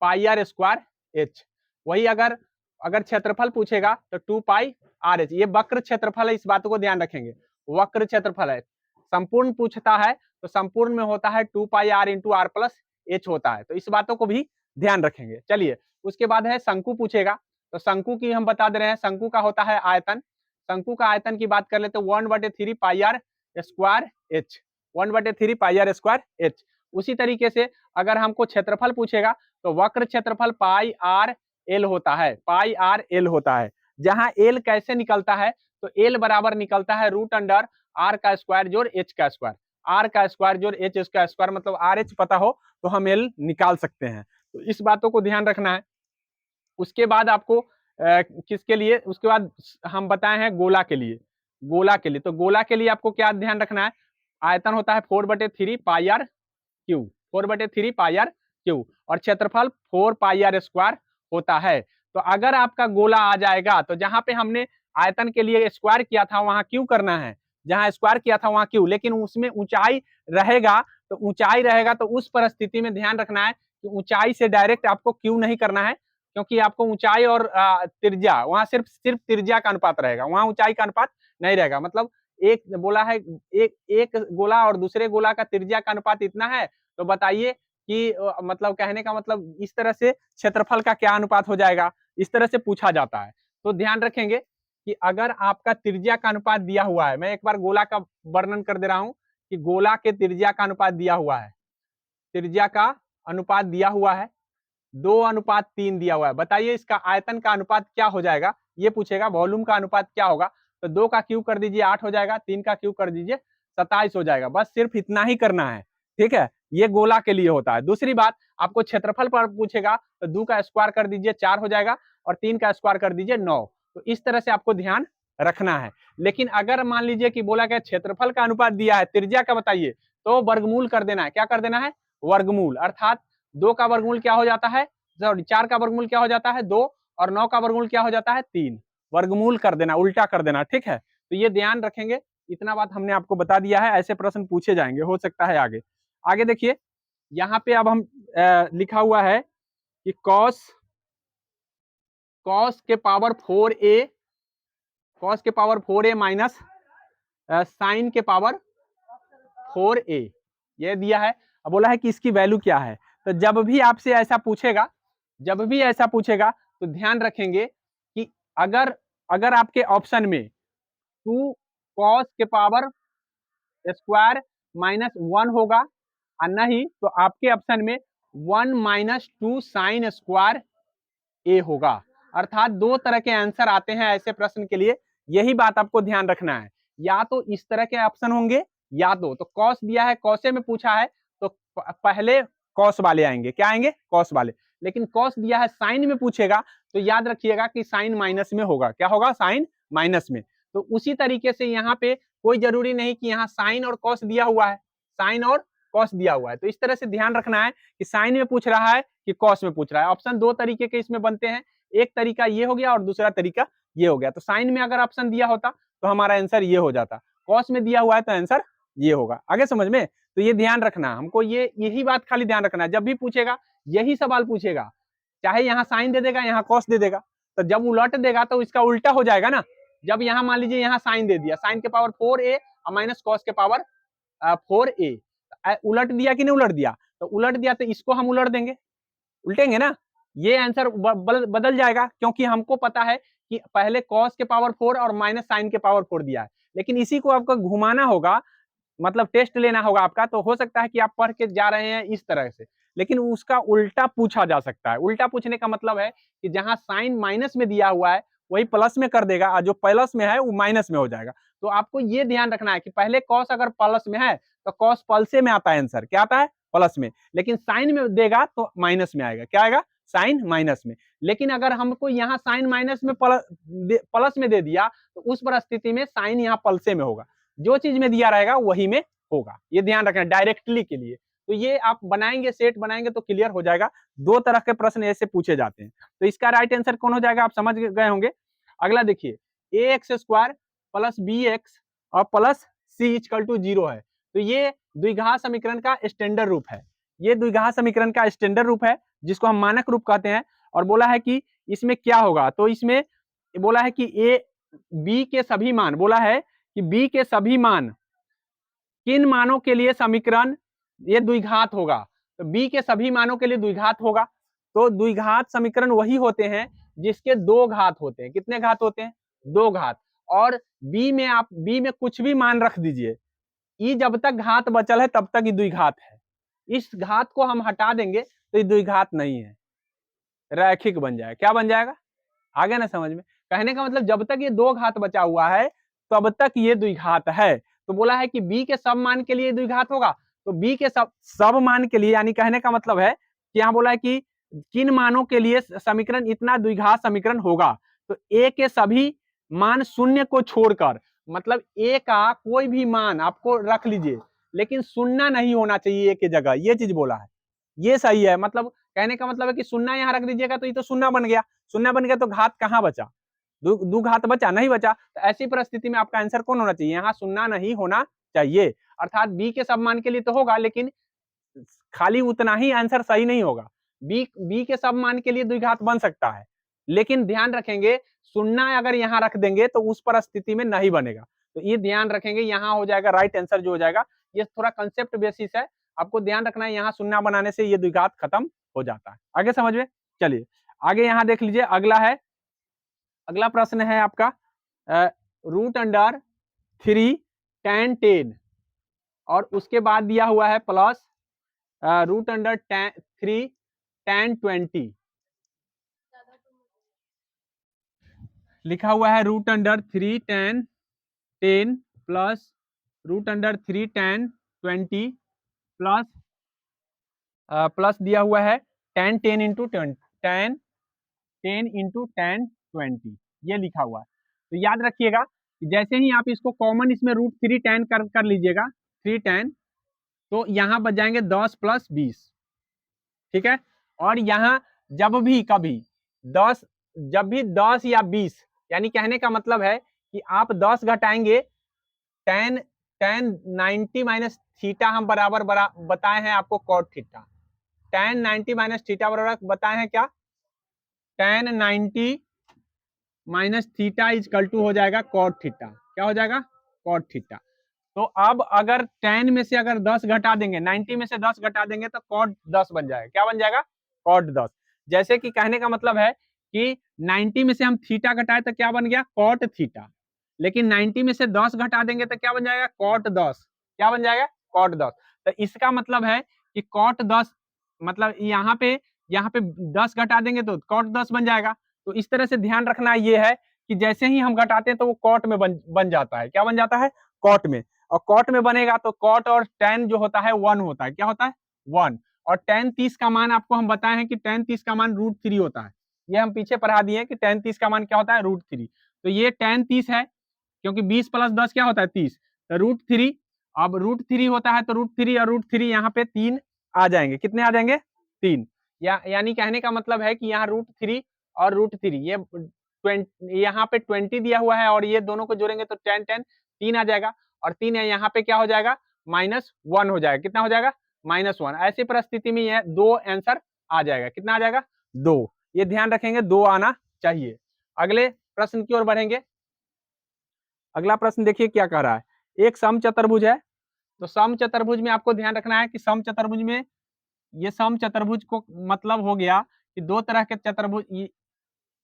A: पाई आर स्क्वायर एच। वही अगर अगर क्षेत्रफल पूछेगा तो 2 पाई आर एच। ये वक्र क्षेत्रफल है, इस बात को ध्यान रखेंगे, वक्र क्षेत्रफल है। संपूर्ण पूछता है तो संपूर्ण में होता है 2 pi R into R plus H होता है, तो इस बातों को भी ध्यान रखेंगे। चलिए, उसके बाद है शंकु पूछेगा, तो शंकु की हम बता दे रहे हैं, शंकु का होता है आयतन। शंकु का आयतन की बात कर लेते हैं 1/3 pi R square H, 1/3 pi R square H. उसी तरीके से अगर हमको क्षेत्रफल पूछेगा तो वक्र क्षेत्रफल पाई आर एल होता है, पाई आर एल होता है। जहां एल कैसे निकलता है, तो एल बराबर निकलता है रूट अंडर आर का स्क्वायर जोड़ एच का स्क्वायर। आर का स्क्वायर जोड़ एच का स्क्वायर, मतलब आर एच पता हो तो हम एल निकाल सकते हैं। तो इस बातों को ध्यान रखना है। उसके बाद आपको किसके लिए, उसके बाद हम बताए हैं गोला के लिए। गोला के लिए, तो गोला के लिए आपको क्या ध्यान रखना है, आयतन होता है 4/3 pi R cube, 4/3 pi R cube, और क्षेत्रफल 4 पाई आर स्क्वायर होता है। तो अगर आपका गोला आ जाएगा, तो जहां पे हमने आयतन के लिए स्क्वायर किया था वहां क्यू करना है, जहां स्क्वायर किया था वहां क्यू, लेकिन उसमें ऊंचाई रहेगा, तो ऊंचाई रहेगा तो उस परिस्थिति में ध्यान रखना है कि ऊंचाई से डायरेक्ट आपको क्यू नहीं करना है, क्योंकि आपको ऊंचाई और त्रिज्या, वहां सिर्फ सिर्फ त्रिज्या का अनुपात रहेगा, वहां ऊंचाई का अनुपात नहीं रहेगा। मतलब एक बोला है, एक गोला और दूसरे गोला का त्रिज्या का अनुपात इतना है, तो बताइए कि मतलब कहने का मतलब इस तरह से क्षेत्रफल का क्या अनुपात हो जाएगा, इस तरह से पूछा जाता है। तो ध्यान रखेंगे कि अगर आपका त्रिज्या का अनुपात दिया हुआ है, मैं एक बार गोला का वर्णन कर दे रहा हूं कि गोला के त्रिज्या का अनुपात दिया हुआ है, त्रिज्या का अनुपात दिया हुआ है 2:3 दिया हुआ है। बताइए इसका आयतन का अनुपात क्या हो जाएगा, ये पूछेगा। वॉल्यूम का अनुपात क्या होगा, तो 2 का क्यूब कर दीजिए 8 हो जाएगा, 3 का क्यूब कर दीजिए 27 हो जाएगा। बस सिर्फ इतना ही करना है, ठीक है। ये गोला के लिए होता है। दूसरी बात, आपको क्षेत्रफल पर पूछेगा तो 2 का स्क्वायर कर दीजिए 4 हो जाएगा, और 3 का स्क्वायर कर दीजिए 9। तो इस तरह से आपको ध्यान रखना है। लेकिन अगर मान लीजिए कि बोला गया क्षेत्रफल का अनुपात दिया है, त्रिज्या का बताइए, तो वर्गमूल कर देना है। क्या कर देना है, वर्गमूल। अर्थात 2 का वर्गमूल क्या हो जाता है, सॉरी 4 का वर्गमूल क्या हो जाता है 2, और 9 का वर्गमूल क्या हो जाता है 3। वर्गमूल कर देना, उल्टा कर देना, ठीक है। तो ये ध्यान रखेंगे। इतना बात हमने आपको बता दिया है, ऐसे प्रश्न पूछे जाएंगे, हो सकता है आगे। आगे देखिए, यहाँ पे अब हम लिखा हुआ है कि कॉस कॉस के पावर 4a, कॉस के पावर 4a माइनस साइन के पावर 4a ये दिया है। अब बोला है कि इसकी वैल्यू क्या है। तो जब भी आपसे ऐसा पूछेगा, जब भी ऐसा पूछेगा तो ध्यान रखेंगे कि अगर अगर आपके ऑप्शन में 2 cos के पावर स्क्वायर माइनस 1 होगा और नहीं तो आपके ऑप्शन में 1 माइनस 2 साइन स्क्वायर ए होगा। अर्थात दो तरह के आंसर आते हैं ऐसे प्रश्न के लिए, यही बात आपको ध्यान रखना है। या तो इस तरह के ऑप्शन होंगे या तो कॉस दिया है, कॉसे में पूछा है तो पहले कॉस वाले आएंगे, क्या आएंगे, कॉस वाले। लेकिन कॉस दिया है साइन में पूछेगा तो याद रखिएगा कि साइन माइनस में होगा, क्या होगा, साइन माइनस में। तो उसी तरीके से यहाँ पे कोई जरूरी नहीं कि यहाँ साइन और कॉस दिया हुआ है, साइन और कॉस दिया हुआ है। तो इस तरह से ध्यान रखना है कि साइन में पूछ रहा है कि कॉस में पूछ रहा है। ऑप्शन दो तरीके के इसमें बनते हैं, एक तरीका ये हो गया और दूसरा तरीका ये हो गया। तो साइन में अगर ऑप्शन दिया होता तो हमारा आंसर ये हो जाता, कॉस में दिया हुआ है तो आंसर ये होगा। आगे समझ में। तो ये ध्यान रखना, हमको यही बात खाली ध्यान रखना है। जब भी पूछेगा यही सवाल पूछेगा, चाहे यहाँ साइन दे देगा यहाँ कॉस दे देगा, तो जब उलट देगा तो इसका उल्टा हो जाएगा ना। जब यहाँ मान लीजिए यहाँ साइन दे दिया, साइन के पावर 4a और माइनस कॉस के पावर 4a, उलट दिया कि नहीं उलट दिया, तो उलट दिया तो इसको हम उलट देंगे, उल्टेंगे ना, ये आंसर बदल जाएगा। क्योंकि हमको पता है कि पहले कॉस के पावर 4 और माइनस साइन के पावर 4 दिया है, लेकिन इसी को आपको घुमाना होगा, मतलब टेस्ट लेना होगा आपका। तो हो सकता है कि आप पढ़ के जा रहे हैं इस तरह से, लेकिन उसका उल्टा पूछा जा सकता है। उल्टा पूछने का मतलब है कि जहां साइन माइनस में दिया हुआ है वही प्लस में कर देगा और जो प्लस में है वो माइनस में हो जाएगा। तो आपको ये ध्यान रखना है कि पहले कॉस अगर प्लस में है तो कॉस पल्से में आता है, आंसर क्या आता है, प्लस में। लेकिन साइन में देगा तो माइनस में आएगा, क्या आएगा, साइन माइनस में। लेकिन अगर हमको यहाँ साइन माइनस में प्लस में दे दिया तो उस परिस्थिति में साइन यहाँ पल्से में होगा, जो चीज में दिया रहेगा वही में होगा। ये ध्यान रखना डायरेक्टली के लिए। तो ये आप बनाएंगे, सेट बनाएंगे तो क्लियर हो जाएगा। दो तरह के प्रश्न ऐसे पूछे जाते हैं। तो इसका राइट आंसर कौन हो जाएगा, आप समझ गए होंगे। अगला देखिए, A X square plus B X और प्लस सी इक्वल टू 0 है। तो ये द्विघात समीकरण का स्टैंडर्ड रूप है, ये द्विघात समीकरण का स्टैंडर्ड रूप है जिसको हम मानक रूप कहते हैं। और बोला है कि इसमें क्या होगा, तो इसमें बोला है कि ए बी के सभी मान, बोला है कि बी के सभी मान किन मानों के लिए समीकरण ये द्विघात होगा, तो बी के सभी मानों के लिए द्विघात होगा। तो द्विघात समीकरण वही होते हैं जिसके दो घात होते हैं। कितने घात होते हैं, दो घात। और बी में आप बी में कुछ भी मान रख दीजिए, ई जब तक घात बचल है तब तक ये द्विघात है। इस घात को हम हटा देंगे तो ये द्विघात नहीं है, रैखिक बन जाएगा। क्या बन जाएगा, आ गया ना समझ में। कहने का मतलब जब तक ये दो घात बचा हुआ है तब तक ये द्विघात है। तो बोला है कि बी के सब मान के लिए द्विघात होगा, तो बी के सब मान के लिए, यानी कहने का मतलब है कि यहाँ बोला है कि किन मानों के लिए समीकरण इतना द्विघात समीकरण होगा। तो ए के सभी मान शून्य को छोड़कर, मतलब ए का कोई भी मान आपको रख लीजिए लेकिन शून्य नहीं होना चाहिए ए के जगह, ये चीज बोला है। ये सही है, मतलब कहने का मतलब है कि शून्य यहाँ रख दीजिएगा तो ये तो शून्य बन गया, शून्य बन गया तो घात कहाँ बचा, दो घात बचा, नहीं बचा। तो ऐसी परिस्थिति में आपका आंसर कौन होना चाहिए, यहाँ शून्य नहीं होना चाहिए। अर्थात बी के सब मान के लिए तो होगा लेकिन खाली उतना ही आंसर सही नहीं होगा। बी के सब मान के लिए द्विघात बन सकता है, लेकिन ध्यान रखेंगे शून्य अगर यहाँ रख देंगे तो उस परिस्थिति में नहीं बनेगा। तो ये ध्यान रखेंगे, यहाँ हो जाएगा राइट आंसर जो हो जाएगा। ये थोड़ा कंसेप्ट बेसिस है, आपको ध्यान रखना है, यहाँ शून्य बनाने से ये द्विघात खत्म हो जाता है। आगे समझ में। चलिए आगे यहाँ देख लीजिए, अगला है, अगला प्रश्न है आपका रूट अंडर 3 tan 10 और उसके बाद दिया हुआ है प्लस रूट अंडर 3 tan 20, लिखा हुआ है root under 3 tan 10 plus root under 3 tan 20 plus plus दिया हुआ है tan 10 इंटू tan 20, ये लिखा हुआ है। तो याद रखिएगा कि जैसे ही आप इसको कॉमन इसमें रूट 3 tan कर लीजिएगा, 3 tan, तो यहाँ बच जाएंगे 10 प्लस 20, ठीक है। और यहाँ जब भी कभी 10, जब भी 10 या 20, यानी कहने का मतलब है कि आप 10 घटाएंगे tan 90 माइनस थीटा हम बराबर बताए हैं आपको cot theta, tan 90 minus theta बराबर बताए हैं क्या, tan 90 minus theta is equal to हो जाएगा कॉट थीटा, क्या हो जाएगा, कॉट थीटा। तो अब अगर 10 में से अगर 10 घटा देंगे, 90 में से 10 घटा देंगे तो कॉट 10 बन जाएगा। क्या बन जाएगा? कॉट 10। जैसे कि कहने का मतलब है कि 90 में से हम थीटा घटाए तो क्या बन गया? Cot theta. लेकिन 90 में से 10 घटा देंगे तो क्या बन जाएगा? कॉट 10। क्या बन जाएगा? कॉट 10। तो इसका मतलब है कि कॉट 10 मतलब यहाँ पे 10 घटा देंगे तो कॉट 10 बन जाएगा। तो इस तरह से ध्यान रखना ये है कि जैसे ही हम घटाते हैं तो वो कॉट में बन जाता है। क्या बन जाता है? कॉट में। और कॉट में बनेगा तो कॉट और टेन जो होता है 1 होता है। क्या होता है? 1। और टेन 30 का मान आपको हम बताए हैं कि टेन 30 का मान √3 होता है। ये हम पीछे पढ़ा दिए कि टेन 30 का मान क्या होता है? √3। तो ये टेन 30 है, क्योंकि 20 + 10 क्या होता है? 30। तो √3। अब √3 होता है तो √3 और √3 यहाँ पे 3 आ जाएंगे। कितने आ जाएंगे? 3। यानी कहने का मतलब है कि यहाँ √3 और √3 ये 20, यहाँ पे 20 दिया हुआ है और ये दोनों को जोड़ेंगे तो 10 10 3 आ जाएगा। और 3 है यहाँ पे क्या हो जाएगा? -1 हो जाएगा। कितना हो जाएगा? -1। ऐसी परिस्थिति में यह 2 आंसर आ जाएगा। कितना आ जाएगा? 2। ये ध्यान रखेंगे 2 आना चाहिए। अगले प्रश्न की ओर बढ़ेंगे। अगला प्रश्न देखिए क्या कह रहा है। एक समचतुर्भुज है। तो समचतुर्भुज में आपको ध्यान रखना है कि समचतुर्भुज में ये समचतुर्भुज को मतलब हो गया कि दो तरह के चतुर्भुज।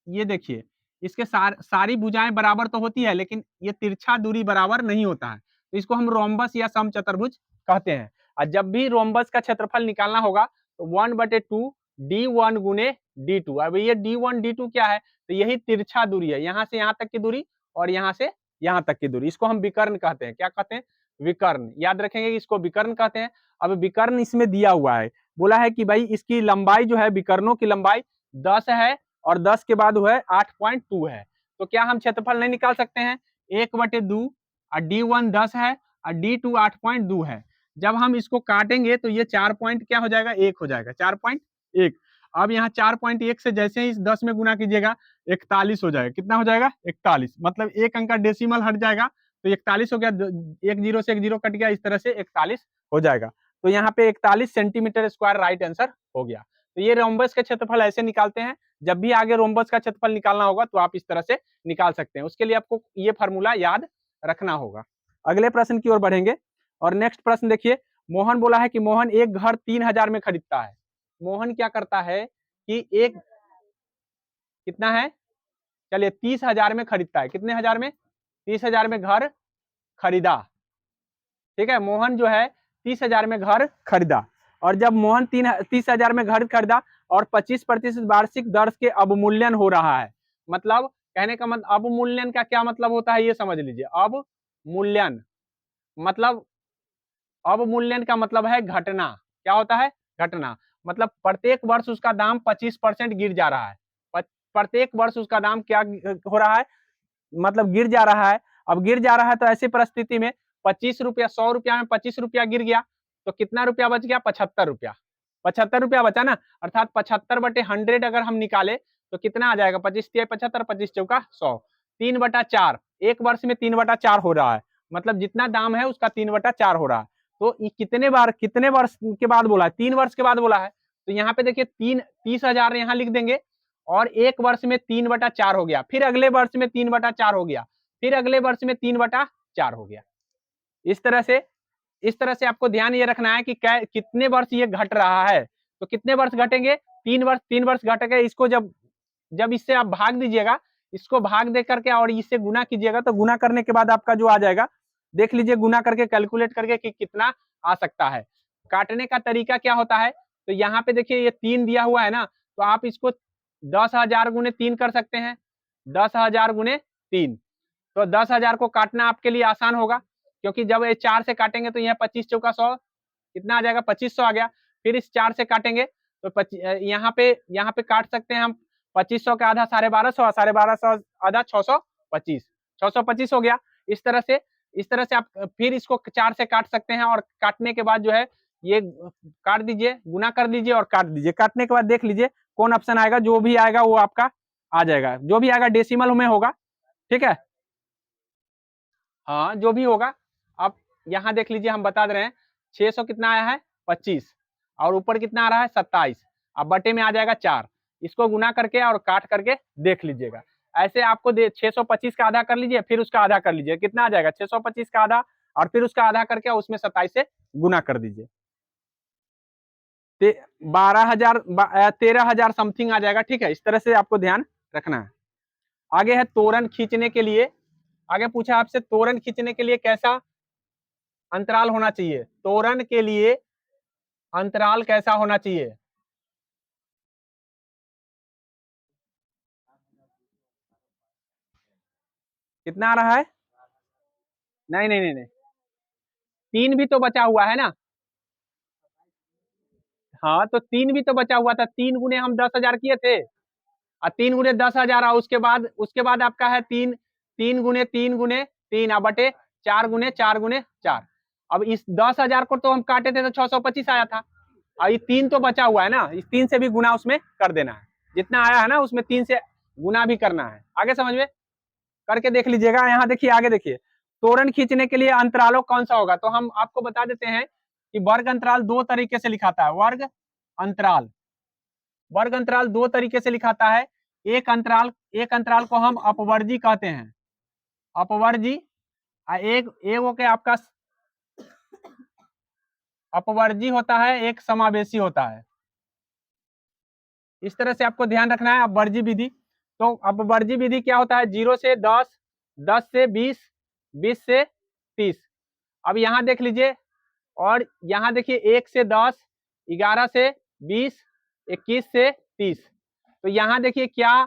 A: ये देखिए, इसके सारी भुजाएं बराबर तो होती है लेकिन ये तिरछा दूरी बराबर नहीं होता है, तो इसको हम रोम्बस या समचतुर्भुज कहते हैं। और जब भी रोम्बस का क्षेत्रफल निकालना होगा तो 1/2 d1 गुने d2। अब ये d1 d2 क्या है? तो यही तिरछा दूरी है, यहाँ से यहाँ तक की दूरी और यहाँ से यहाँ तक की दूरी। इसको हम विकर्ण कहते हैं। क्या कहते हैं? विकर्ण। याद रखेंगे कि इसको विकर्ण कहते हैं। अब विकर्ण इसमें दिया हुआ है, बोला है कि भाई इसकी लंबाई जो है, विकर्णों की लंबाई 10 है और 10 के बाद वो है 8.2 है। तो क्या हम क्षेत्रफल नहीं निकाल सकते हैं? 1/2 और d1 10 है और d2 8.2 है। जब हम इसको काटेंगे तो ये 4 पॉइंट क्या हो जाएगा? 1 हो जाएगा। 4.1। अब यहाँ 4.1 से जैसे ही इस 10 में गुना कीजिएगा 41 हो जाएगा। कितना हो जाएगा? 41। मतलब एक अंक का डेसिमल हट जाएगा तो 41 हो गया। एक जीरो से एक जीरो कट गया, इस तरह से 41 हो जाएगा। तो यहाँ पे 41 सेंटीमीटर स्क्वायर राइट आंसर हो गया। तो ये रोम्बस के क्षेत्रफल ऐसे निकालते हैं। जब भी आगे रोम्बस का क्षेत्रफल निकालना होगा तो आप इस तरह से निकाल सकते हैं। उसके लिए आपको ये फार्मूला याद रखना होगा। अगले प्रश्न की ओर बढ़ेंगे और नेक्स्ट प्रश्न देखिए। मोहन बोला है कि मोहन एक घर 3000 में खरीदता है। मोहन क्या करता है कि एक कितना है? चलिए 30,000 में खरीदता है। कितने हजार में? 30,000 में घर खरीदा। ठीक है, मोहन जो है 30,000 में घर खरीदा। और जब मोहन 30,000 में घर खरीदा और 25% वार्षिक दर के अवमूल्यन हो रहा है। मतलब कहने का मतलब अवमूल्यन का क्या मतलब होता है ये समझ लीजिए। अवमूल्यन मतलब अवमूल्यन का मतलब है घटना। क्या होता है? घटना। मतलब प्रत्येक वर्ष उसका दाम 25% गिर जा रहा है। प्रत्येक वर्ष उसका दाम क्या हो रहा है? मतलब गिर जा रहा है। अब गिर जा रहा है तो ऐसी परिस्थिति में 25 रुपया, 100 रुपया में 25 रुपया गिर गया तो कितना रुपया बच गया? 75 रुपया। 75 रुपया बचा ना, अर्थात 75/100 अगर हम निकाले तो कितना आ जाएगा? 25 × 75, 25 चौका 100। 3/4 एक वर्ष में 3/4 हो रहा है। मतलब जितना दाम है उसका 3/4 हो रहा है। तो कितने वर्ष के बाद बोला है? 3 वर्ष के बाद बोला है। तो यहाँ पे देखिए 30,000 यहाँ लिख देंगे और एक वर्ष में 3/4 हो गया, फिर अगले वर्ष में 3/4 हो गया, फिर अगले वर्ष में 3/4 हो गया। इस तरह से आपको ध्यान ये रखना है कि कितने वर्ष ये घट रहा है। तो कितने वर्ष घटेंगे? 3 वर्ष घट गए। इसको जब जब इससे आप भाग दीजिएगा, इसको भाग दे करके और इससे गुना कीजिएगा तो गुना करने के बाद आपका जो आ जाएगा, देख लीजिए गुना करके कैलकुलेट करके कि कितना आ सकता है। काटने का तरीका क्या होता है? तो यहाँ पे देखिए ये 3 दिया हुआ है ना, तो आप इसको 10,000 गुने 3 कर सकते हैं। 10,000 गुने 3। तो 10,000 को काटना आपके लिए आसान होगा, क्योंकि जब ये 4 से काटेंगे तो यहाँ 25 चौका 100 कितना आ जाएगा? 2500 आ गया। फिर इस 4 से काटेंगे तो यहाँ पे काट सकते हैं हम। 2500 का आधा 1250 और 1250 आधा 625। 625 हो गया। इस तरह से आप फिर इसको 4 से काट सकते हैं और काटने के बाद जो है ये काट दीजिए, गुना कर दीजिए और काट दीजिए। काटने के बाद देख लीजिए कौन ऑप्शन आएगा। जो भी आएगा वो आपका आ जाएगा, जो भी आएगा डेसिमल में होगा। ठीक है, हाँ जो भी होगा। आप यहाँ देख लीजिए, हम बता दे रहे हैं 600 कितना आया है? 25 और ऊपर कितना आ रहा है? 27। अब बटे में आ जाएगा 4। इसको गुना करके और काट करके देख लीजिएगा। ऐसे आपको 625 का आधा कर लीजिए, फिर उसका आधा कर लीजिए। कितना आ जाएगा? 625 का आधा और फिर उसका आधा करके उसमें 27 से गुना कर दीजिए। 12,000 13,000 समथिंग आ जाएगा। ठीक है, इस तरह से आपको ध्यान रखना है। आगे है तोरण खींचने के लिए, आगे पूछा आपसे तोरण खींचने के लिए कैसा अंतराल होना चाहिए, तोरण के लिए अंतराल कैसा होना चाहिए। कितना आ रहा है? नहीं नहीं नहीं नहीं, 3 भी तो बचा हुआ है ना। हाँ तो 3 भी तो बचा हुआ था, 3 गुने हम 10,000 किए थे, और 3 गुने 10,000, और उसके बाद आपका है 3, 3 गुने 3 बटे 4 गुने 4 गुने 4। अब इस 10,000 को तो हम काटे थे तो 625 आया था, और ये 3 तो बचा हुआ है ना, इस 3 से भी गुना उसमें कर देना है, जितना आया है ना उसमें 3 से गुना भी करना है। आगे समझ में करके देख लीजिएगा। यहाँ देखिए, आगे देखिए, तोरण खींचने के लिए अंतरालों कौन सा होगा, तो हम आपको बता देते हैं कि वर्ग अंतराल 2 तरीके से लिखाता है। अंतराल वर्ग अंतराल 2 तरीके से लिखाता है। एक अंतराल को हम अपवर्जी कहते हैं, अपवर्जी। एक हो के आपका अपवर्जी होता है, एक समावेशी होता है। इस तरह से आपको ध्यान रखना है अपवर्जी विधि। तो अपवर्जी विधि क्या होता है, 0 से 10, 10 से 20, 20 से 30। अब यहाँ देख लीजिए, और यहाँ देखिए 1 से 10, 11 से 20, 21 से 30। तो यहाँ देखिए क्या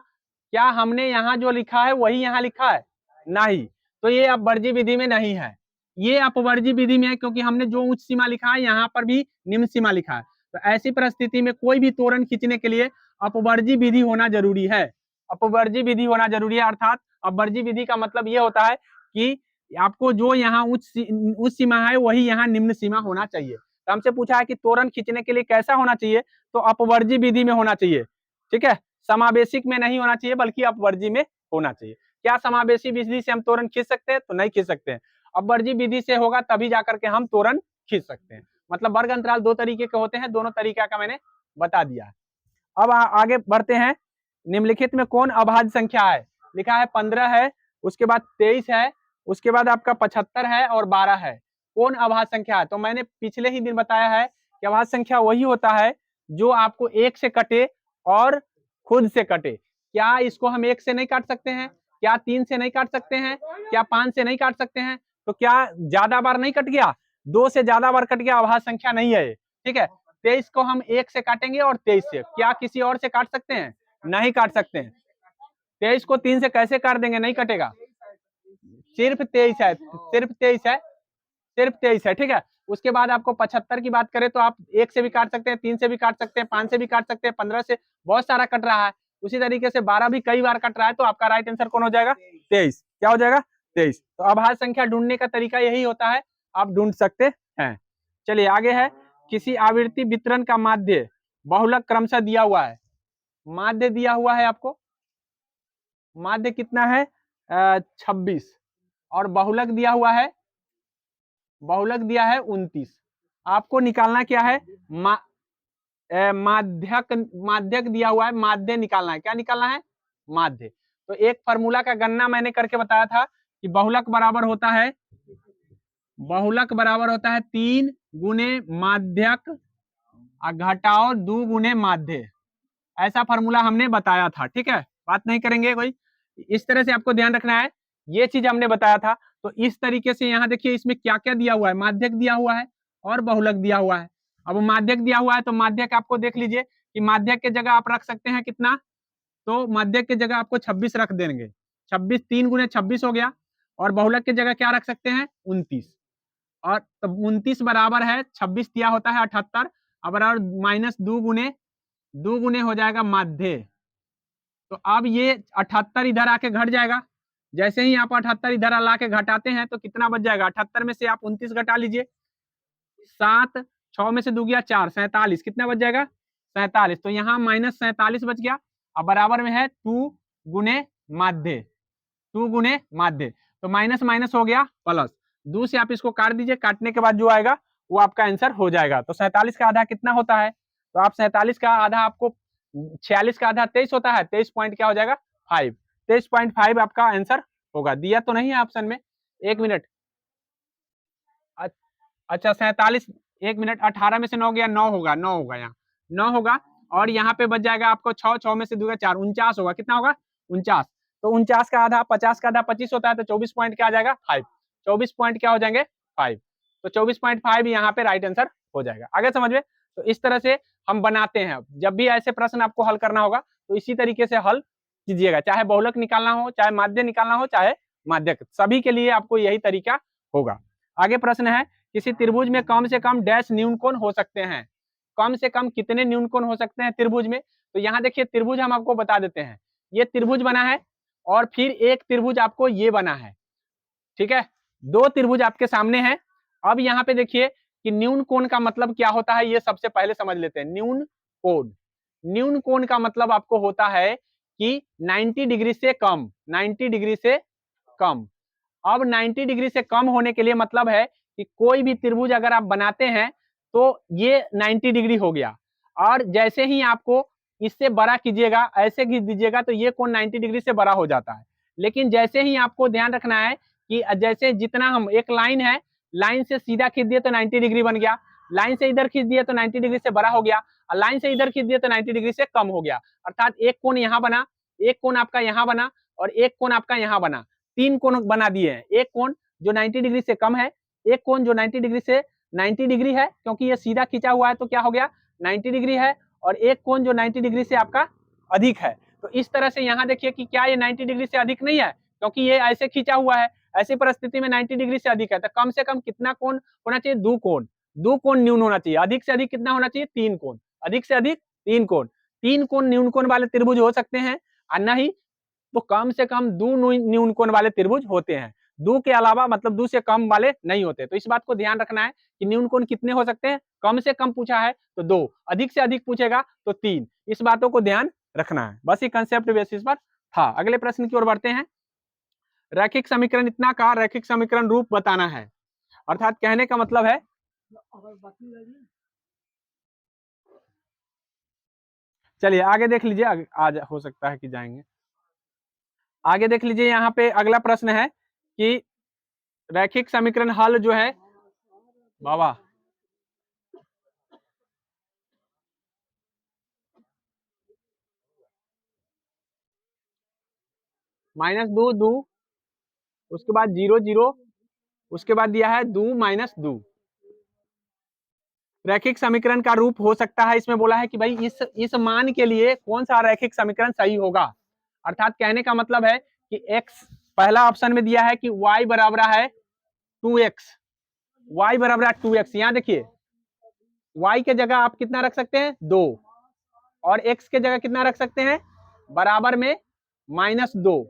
A: क्या हमने यहाँ जो लिखा है वही यहाँ लिखा है? नहीं, तो ये अपवर्जी विधि में नहीं है, ये अपवर्जी विधि में है, क्योंकि हमने जो उच्च सीमा लिखा है यहाँ पर भी निम्न सीमा लिखा है। तो ऐसी परिस्थिति में कोई भी तोरण खींचने के लिए अपवर्जी विधि होना जरूरी है, अपवर्जी विधि होना जरूरी है। अर्थात अपवर्जी विधि का मतलब ये होता है कि आपको जो यहाँ उच्च सीमा है वही यहाँ निम्न सीमा होना चाहिए। तो हमसे पूछा है कि तोरण खींचने के लिए कैसा होना चाहिए, तो अपवर्जी विधि में होना चाहिए। ठीक है, समावेशिक में नहीं होना चाहिए बल्कि अपवर्जी में होना चाहिए। क्या समावेशी विधि से हम तोरण खींच सकते हैं? तो नहीं खींच सकते हैं, अपवर्जी विधि से होगा तभी जाकर के हम तोरण खींच सकते हैं। मतलब वर्ग अंतराल 2 तरीके के होते हैं, दोनों तरीका का मैंने बता दिया है। अब आगे बढ़ते हैं। निम्नलिखित में कौन अभाज्य संख्या है? लिखा है 15 है, उसके बाद 23 है, उसके बाद आपका 75 है और 12 है। कौन अभाज्य संख्या है? तो मैंने पिछले ही दिन बताया है कि अभाज्य संख्या वही होता है जो आपको 1 से कटे और खुद से कटे। क्या इसको हम 1 से नहीं काट सकते हैं? क्या 3 से नहीं काट सकते हैं? क्या 5 से नहीं काट सकते हैं? तो क्या ज्यादा बार नहीं कट गया? 2 से ज्यादा बार कट गया, अभाज्य संख्या नहीं है। ठीक है, 23 को हम 1 से काटेंगे और 23 से, क्या किसी और से काट सकते हैं? नहीं काट सकते हैं। 23 को 3 से कैसे काट देंगे? नहीं कटेगा। सिर्फ 23 है, सिर्फ 23 है, सिर्फ 23 है। ठीक है, उसके बाद आपको 75 की बात करें तो आप 1 से भी काट सकते हैं, 3 से भी काट सकते हैं, 5 से भी काट सकते हैं, 15 से, बहुत सारा कट रहा है। उसी तरीके से 12 भी कई बार कट रहा है, तो आपका राइट आंसर कौन हो जाएगा? 23। क्या हो जाएगा? 23। तो अभाज्य संख्या ढूंढने का तरीका यही होता है, आप ढूंढ सकते हैं। चलिए आगे है, किसी आवृत्ति वितरण का माध्य बहुलक क्रमशः दिया हुआ है। माध्य दिया हुआ है आपको, माध्य कितना है? 26, और बहुलक दिया हुआ है, बहुलक दिया है 29। आपको निकालना क्या है? माध्यक दिया हुआ है, माध्य निकालना है। क्या निकालना है? माध्य। तो एक फार्मूला का गणना मैंने करके बताया था कि बहुलक बराबर होता है, बहुलक बराबर होता है 3 गुने माध्यक घटाओ 2 गुने माध्य। ऐसा फार्मूला हमने बताया था। ठीक है, बात नहीं करेंगे कोई। इस तरह से आपको ध्यान रखना है, ये चीज हमने बताया था। तो इस तरीके से यहाँ देखिए इसमें क्या क्या दिया हुआ है, माध्यक दिया हुआ है और बहुलक दिया हुआ है। अब माध्यक दिया हुआ है तो माध्यक आपको देख लीजिए कि माध्यक के जगह आप रख सकते हैं कितना, तो माध्यक के जगह आपको 26 रख देंगे। 26, 3 गुने 26 हो गया, और बहुलक की जगह क्या रख सकते हैं? 29। और तब 29 बराबर है 26 दिया होता है 78, अब बराबर माइनस 2 गुने हो जाएगा माध्य। तो अब ये 78 इधर आके घट जाएगा। जैसे ही आप 78 इधर ला के घटाते हैं तो कितना बच जाएगा? 78 में से आप 29 घटा लीजिए, 7, 6 में से 2 गया 4, 47, कितना बच जाएगा? 47। तो यहाँ माइनस 47 बच गया, अब बराबर में है 2 गुने माध्य, 2 गुने माध्य। तो माइनस माइनस हो गया प्लस, 2 से आप इसको काट दीजिए, काटने के बाद जो आएगा वो आपका आंसर हो जाएगा। तो 47 का आधा कितना होता है? तो आप 47 का आधा आपको 46 का आधा 23 होता है, 23 पॉइंट क्या हो जाएगा? 5, 23.5 आपका आंसर होगा। दिया तो नहीं है ऑप्शन में, 1 मिनट, अच्छा 47, 1 मिनट, 18 में से 9 गया, 9 होगा, 9 होगा, यहाँ 9 होगा। और यहाँ पे बच जाएगा आपको 6, 6 में से 2 4, 49 होगा। कितना होगा? 49। तो 49 का आधा 50 का आधा 25 होता है, तो 24 पॉइंट क्या आ जाएगा? 5। 24 पॉइंट क्या हो जाएंगे? 5। तो 24.5 यहाँ पे राइट आंसर हो जाएगा। आगे समझ में? तो इस तरह से हम बनाते हैं। जब भी ऐसे प्रश्न आपको हल करना होगा तो इसी तरीके से हल कीजिएगा, चाहे बहुलक निकालना हो, चाहे माध्य निकालना हो, चाहे माध्यक, सभी के लिए आपको यही तरीका होगा। आगे प्रश्न है, किसी त्रिभुज में कम से कम डैश न्यून कोण हो सकते हैं। कम से कम कितने न्यून कोण हो सकते हैं त्रिभुज में? तो यहाँ देखिए त्रिभुज हम आपको बता देते हैं। ये त्रिभुज बना है और फिर एक त्रिभुज आपको ये बना है, ठीक है, 2 त्रिभुज आपके सामने है। अब यहाँ पे देखिए कि न्यून कोण का मतलब क्या होता है, ये सबसे पहले समझ लेते हैं। न्यून कोण, न्यून कोण का मतलब आपको होता है कि 90 डिग्री से कम, 90 डिग्री से कम। अब 90 डिग्री से कम होने के लिए मतलब है कि कोई भी त्रिभुज अगर आप बनाते हैं तो ये 90 डिग्री हो गया, और जैसे ही आपको इससे बड़ा कीजिएगा, ऐसे खींच दीजिएगा, तो ये कोण 90 डिग्री से बड़ा हो जाता है। लेकिन जैसे ही आपको ध्यान रखना है कि जैसे जितना हम, एक लाइन है, लाइन से सीधा खींच दिए तो 90 डिग्री बन गया, लाइन से इधर खींच दिए तो 90 डिग्री से बड़ा हो गया, और लाइन से इधर खींच दिए तो 90 डिग्री से कम हो गया। अर्थात एक कोण यहाँ बना, एक कोण आपका यहाँ बना, और एक कोण आपका यहाँ बना, 3 कोण बना दिए हैं। एक कोण जो 90 डिग्री से कम है, एक कोण जो 90 डिग्री से 90 डिग्री है, क्योंकि ये सीधा खींचा हुआ है तो क्या हो गया? 90 डिग्री है, और एक कोण जो 90 डिग्री से आपका अधिक है। तो इस तरह से यहाँ देखिए कि क्या ये 90 डिग्री से अधिक नहीं है, क्योंकि ये ऐसे खींचा हुआ है। ऐसी परिस्थिति में 90 डिग्री से अधिक है, तो कम से कम कितना कोण होना चाहिए? 2 कोण। 2 कोण न्यून होना चाहिए। अधिक से अधिक कितना होना चाहिए? 3 कोण। अधिक से अधिक 3 कोण। 3 कोण न्यून कोण वाले त्रिभुज हो सकते हैं, और नहीं तो कम से कम 2 न्यून कोण वाले त्रिभुज होते हैं। 2 के अलावा मतलब 2 से कम वाले नहीं होते। तो इस बात को ध्यान रखना है कि न्यून कोण कितने हो सकते हैं? कम से कम पूछा है तो 2, अधिक से अधिक पूछेगा तो 3। इस बातों को ध्यान रखना है। बस ये कंसेप्ट बेसिस पर था। अगले प्रश्न की ओर बढ़ते हैं। रैखिक समीकरण इतना का रैखिक समीकरण रूप बताना है। अर्थात कहने का मतलब है, चलिए आगे देख लीजिए, आज हो सकता है कि जाएंगे। आगे देख लीजिए, यहाँ पे अगला प्रश्न है कि रैखिक समीकरण हल जो है, बाबा -2 2, उसके बाद 0 0, उसके बाद दिया है 2 -2। रैखिक समीकरण का रूप हो सकता है, इसमें बोला है कि भाई इस मान के लिए कौन सा रैखिक समीकरण सही होगा। अर्थात कहने का मतलब है कि x, पहला ऑप्शन में दिया है कि y बराबर है 2x, y बराबर है 2x। यहाँ देखिए y के जगह आप कितना रख सकते हैं? 2, और x के जगह कितना रख सकते हैं? बराबर में -2।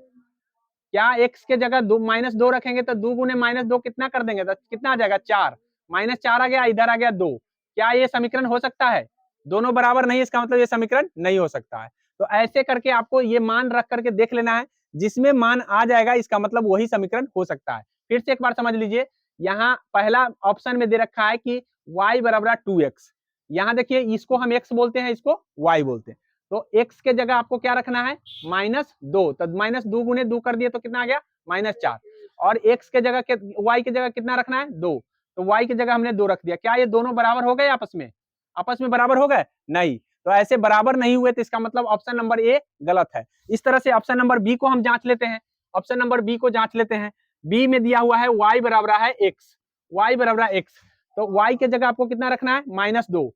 A: क्या x के जगह -2 रखेंगे तो 2 गुने -2 कितना कर देंगे? तो कितना आ जाएगा? 4। -4 आ गया, इधर आ गया 2। क्या ये समीकरण हो सकता है? दोनों बराबर नहीं, इसका मतलब ये समीकरण नहीं हो सकता है। तो ऐसे करके आपको ये मान रख करके देख लेना है, जिसमें मान आ जाएगा इसका मतलब वही समीकरण हो सकता है। फिर से एक बार समझ लीजिए, यहाँ पहला ऑप्शन में दे रखा है कि y बराबर 2x। यहाँ देखिए इसको हम x बोलते हैं, इसको y बोलते हैं। तो x के जगह आपको क्या रखना है? -2। तो -2 गुने 2 कर दिए तो कितना आ गया? -4। और x के जगह y के जगह कितना रखना है? 2। तो y की जगह हमने 2 रख दिया। क्या ये दोनों बराबर हो गए आपस में? आपस में बराबर हो गए? नहीं। तो ऐसे बराबर नहीं हुए तो इसका मतलब ऑप्शन नंबर ए गलत है। इस तरह से ऑप्शन नंबर बी को हम जांच लेते हैं। ऑप्शन नंबर बी को जांच लेते हैं। बी में दिया हुआ है y बराबर है x, y बराबर है x। तो y के जगह आपको कितना रखना है? -2।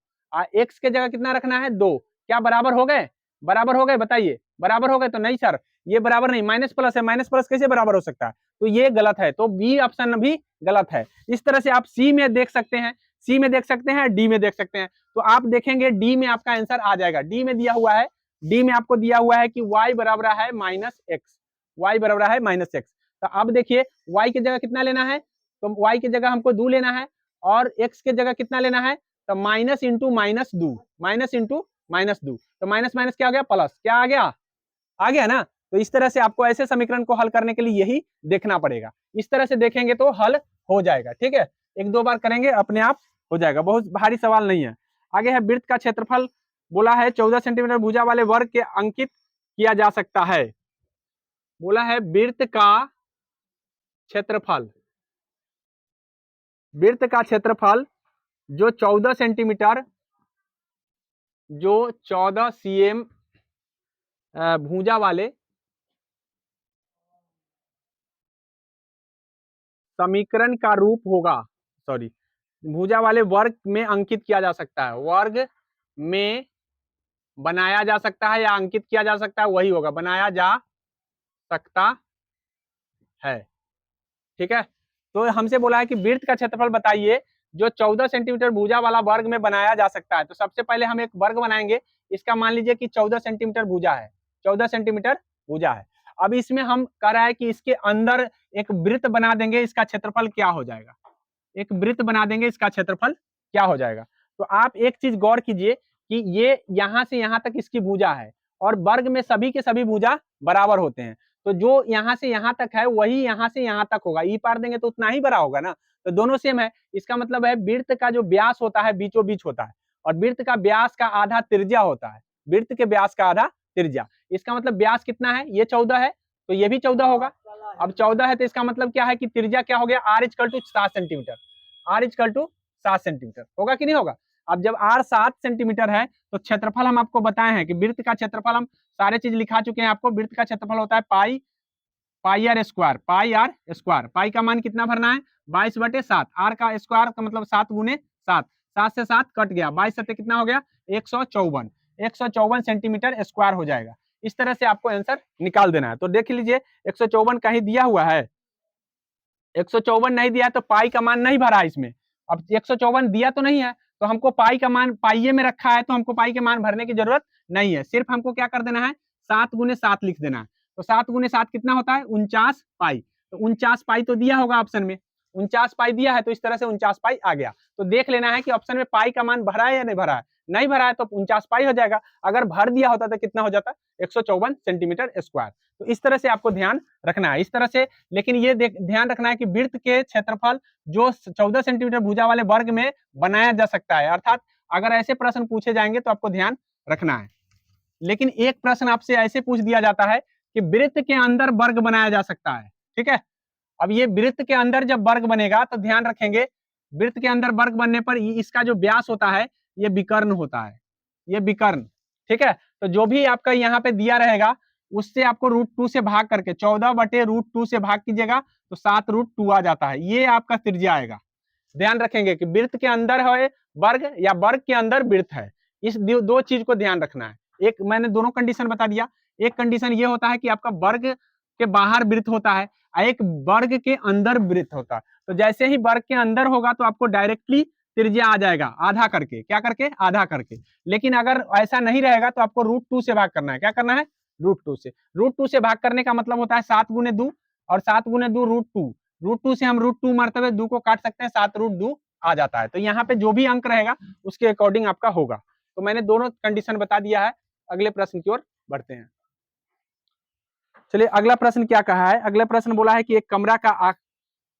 A: x के जगह कितना रखना है? 2। क्या बराबर हो गए? बराबर हो गए? बताइए, बराबर हो गए? तो नहीं सर, ये बराबर नहीं, माइनस प्लस है, माइनस प्लस कैसे बराबर हो सकता है? तो ये गलत है। तो बी ऑप्शन भी गलत है। इस तरह से आप सी में देख सकते हैं, सी में देख सकते हैं, डी में देख सकते हैं। तो आप देखेंगे डी में आपका आंसर आ जाएगा। डी में दिया हुआ है, डी में आपको दिया हुआ है कि y बराबर है -x, y बराबर है -x। तो अब देखिए y की जगह कितना लेना है? तो y की जगह हमको 2 लेना है, और x की जगह कितना लेना है? तो माइनस इंटू -2, माइनस इंटू -2। तो माइनस माइनस क्या आ गया? प्लस। क्या आ गया? आ गया ना? तो इस तरह से आपको ऐसे समीकरण को हल करने के लिए यही देखना पड़ेगा। इस तरह से देखेंगे तो हल हो जाएगा। ठीक है, 1-2 बार करेंगे अपने आप हो जाएगा, बहुत भारी सवाल नहीं है। आगे है वृत्त का क्षेत्रफल बोला है 14 सेंटीमीटर भुजा वाले वर्ग के अंकित किया जा सकता है। बोला है वृत्त का क्षेत्रफल वृत्त का क्षेत्रफल जो 14 सेंटीमीटर, जो 14 cm भुजा वाले समीकरण का रूप होगा, सॉरी, भुजा वाले वर्ग में अंकित किया जा सकता है, वर्ग में बनाया जा सकता है या अंकित किया जा सकता है, वही होगा, बनाया जा सकता है। ठीक है, तो हमसे बोला है कि वृत्त का क्षेत्रफल बताइए जो 14 सेंटीमीटर भुजा वाला वर्ग में बनाया जा सकता है। तो सबसे पहले हम एक वर्ग बनाएंगे, इसका मान लीजिए कि 14 सेंटीमीटर भुजा है, 14 सेंटीमीटर भुजा है। अब इसमें हम कह रहा है कि इसके अंदर एक वृत्त बना देंगे, इसका क्षेत्रफल क्या हो जाएगा, एक वृत्त बना देंगे, इसका क्षेत्रफल क्या हो जाएगा। तो आप एक चीज गौर कीजिए कि ये यहां से यहां तक इसकी भुजा है और वर्ग में सभी के सभी भुजा बराबर होते हैं, तो जो यहाँ से यहाँ तक है वही यहाँ से यहाँ तक होगा, ई पार देंगे तो उतना ही बड़ा होगा ना, तो दोनों सेम है। इसका मतलब है वृत्त का जो व्यास होता है बीचों बीच होता है, और वृत्त का व्यास का आधा त्रिज्या होता है, वृत्त के व्यास का आधा त्रिज्या। इसका मतलब व्यास कितना है, ये 14 है तो ये भी 14 होगा। अब 14 है तो इसका मतलब क्या है कि त्रिज्या क्या हो गया, r equal to 7 centimetre, r equal to 7 centimetre होगा कि नहीं होगा। अब जब r 7 सेंटीमीटर है तो क्षेत्रफल हम आपको बताए हैं कि वृत्त का क्षेत्रफल हम सारे चीज लिखा चुके हैं आपको। वृत्त का क्षेत्रफल होता है pi, pi R square, pi R square. Pi का मान कितना भरना है, 22/7। आर का स्क्वायर का मतलब 7 गुने 7, 7 से 7 कट गया, 22 सत्ते कितना हो गया, 154, 154 सेंटीमीटर स्क्वायर हो जाएगा। इस तरह से आपको आंसर निकाल देना है। तो देख लीजिए 154 कहीं दिया हुआ है, 154 नहीं दिया है तो पाई का मान नहीं भरा इसमें। अब 154 दिया तो नहीं है तो हमको पाई का मान पाइये में रखा है, तो हमको पाई के मान भरने की जरूरत नहीं है, सिर्फ हमको क्या कर देना है, 7 गुने 7 लिख देना है। तो 7 गुने 7 कितना होता है, 49 पाई। तो 49 पाई तो दिया होगा ऑप्शन में, 49 पाई दिया है तो इस तरह से 49 पाई आ गया। तो देख लेना है कि ऑप्शन में पाई का मान भरा है या नहीं भरा है, नहीं भरा है तो 49 पाई हो जाएगा, अगर भर दिया होता तो कितना हो जाता, 154 सेंटीमीटर स्क्वायर। तो इस तरह से आपको ध्यान रखना है, इस तरह से। लेकिन ये ध्यान रखना है कि वृत्त के क्षेत्रफल जो 14 सेंटीमीटर भुजा वाले वर्ग में बनाया जा सकता है, अर्थात अगर ऐसे प्रश्न पूछे जाएंगे तो आपको ध्यान रखना है। लेकिन एक प्रश्न आपसे ऐसे पूछ दिया जाता है कि वृत्त के अंदर वर्ग बनाया जा सकता है, ठीक है। अब ये वृत्त के अंदर जब वर्ग बनेगा तो ध्यान रखेंगे, वृत्त के अंदर वर्ग बनने पर इसका जो व्यास होता है ये विकर्ण होता है, ये विकर्ण, ठीक है। तो जो भी आपका यहाँ पे दिया रहेगा उससे आपको √2 से भाग करके 14/√2 से भाग कीजिएगा तो 7√2 आ जाता है, ये आपका त्रिज्या आएगा। ध्यान रखेंगे कि वृत्त के अंदर है वर्ग या वर्ग के अंदर वृत्त है, इस दो चीज को ध्यान रखना है। एक मैंने दोनों कंडीशन बता दिया, एक कंडीशन ये होता है कि आपका वर्ग के बाहर वृत्त होता है, एक वर्ग के अंदर वृत्त होता है। तो जैसे ही वर्ग के अंदर होगा तो आपको डायरेक्टली त्रिज्या आ जाएगा, आधा करके, क्या करके, आधा करके। लेकिन अगर ऐसा नहीं रहेगा तो आपको √2 से भाग करना है, क्या करना है, √2 से। √2 से भाग करने का मतलब होता है 7 गुने 2, और 7 गुने 2 √2, √2 से हम √2 मरतबे 2 को काट सकते हैं, 7√2 आ जाता है। तो यहाँ पे जो भी अंक रहेगा उसके अकॉर्डिंग आपका होगा। तो मैंने दोनों कंडीशन बता दिया है। अगले प्रश्न की ओर बढ़ते हैं। चलिए अगला प्रश्न क्या कहा है, अगला प्रश्न बोला है कि एक कमरा का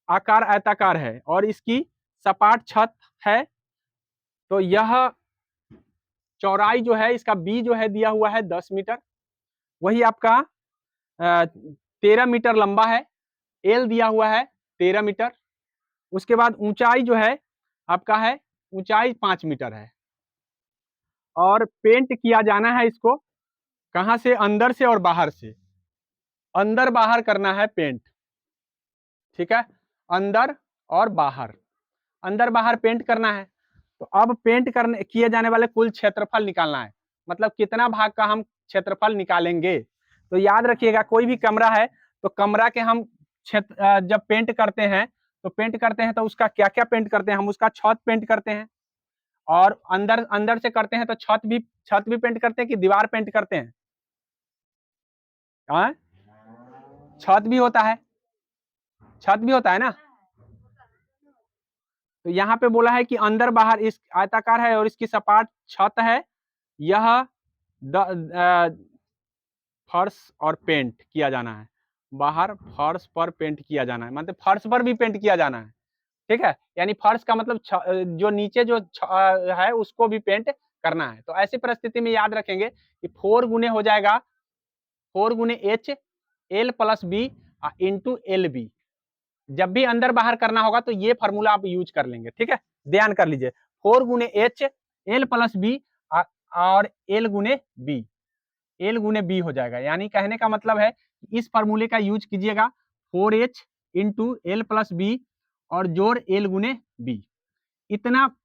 A: आकार आयताकार है और इसकी सपाट छत है, तो यह चौड़ाई जो है इसका बी जो है दिया हुआ है 10 मीटर, वही आपका 13 मीटर लंबा है, एल दिया हुआ है 13 मीटर, उसके बाद ऊंचाई जो है आपका है, ऊंचाई 5 मीटर है, और पेंट किया जाना है इसको, कहां से, अंदर से और बाहर से, अंदर बाहर करना है पेंट, ठीक है, अंदर और बाहर, अंदर बाहर पेंट करना है। तो अब पेंट करने किए जाने वाले कुल क्षेत्रफल निकालना है, मतलब कितना भाग का हम क्षेत्रफल निकालेंगे। तो याद रखिएगा कोई भी कमरा है तो कमरा के हम क्षेत्र जब पेंट करते हैं तो पेंट करते हैं तो उसका क्या क्या पेंट करते हैं, हम उसका छत पेंट करते हैं, और अंदर अंदर से करते हैं तो छत भी पेंट करते हैं कि दीवार पेंट करते हैं, हाँ छत भी होता है, छत भी होता है ना। तो यहाँ पे बोला है कि अंदर बाहर इस आयताकार है और इसकी सपाट छत है, यह फर्श और पेंट किया जाना है, बाहर फर्श पर पेंट किया जाना है, मतलब फर्श पर भी पेंट किया जाना है, ठीक है। यानी फर्श का मतलब जो नीचे जो है उसको भी पेंट करना है। तो ऐसी परिस्थिति में याद रखेंगे कि 4 गुने हो जाएगा, 4 गुने H, L plus B into L B, जब भी अंदर बाहर करना होगा तो ये फॉर्मूला आप यूज कर लेंगे, ठीक है। ध्यान कर लीजिए, 4 गुने एच एल प्लस बी और एल गुने बी, एल गुने बी हो जाएगा। यानी कहने का मतलब है इस फॉर्मूले का यूज कीजिएगा 4h into L plus B और जोड़ एल गुने बी। इतना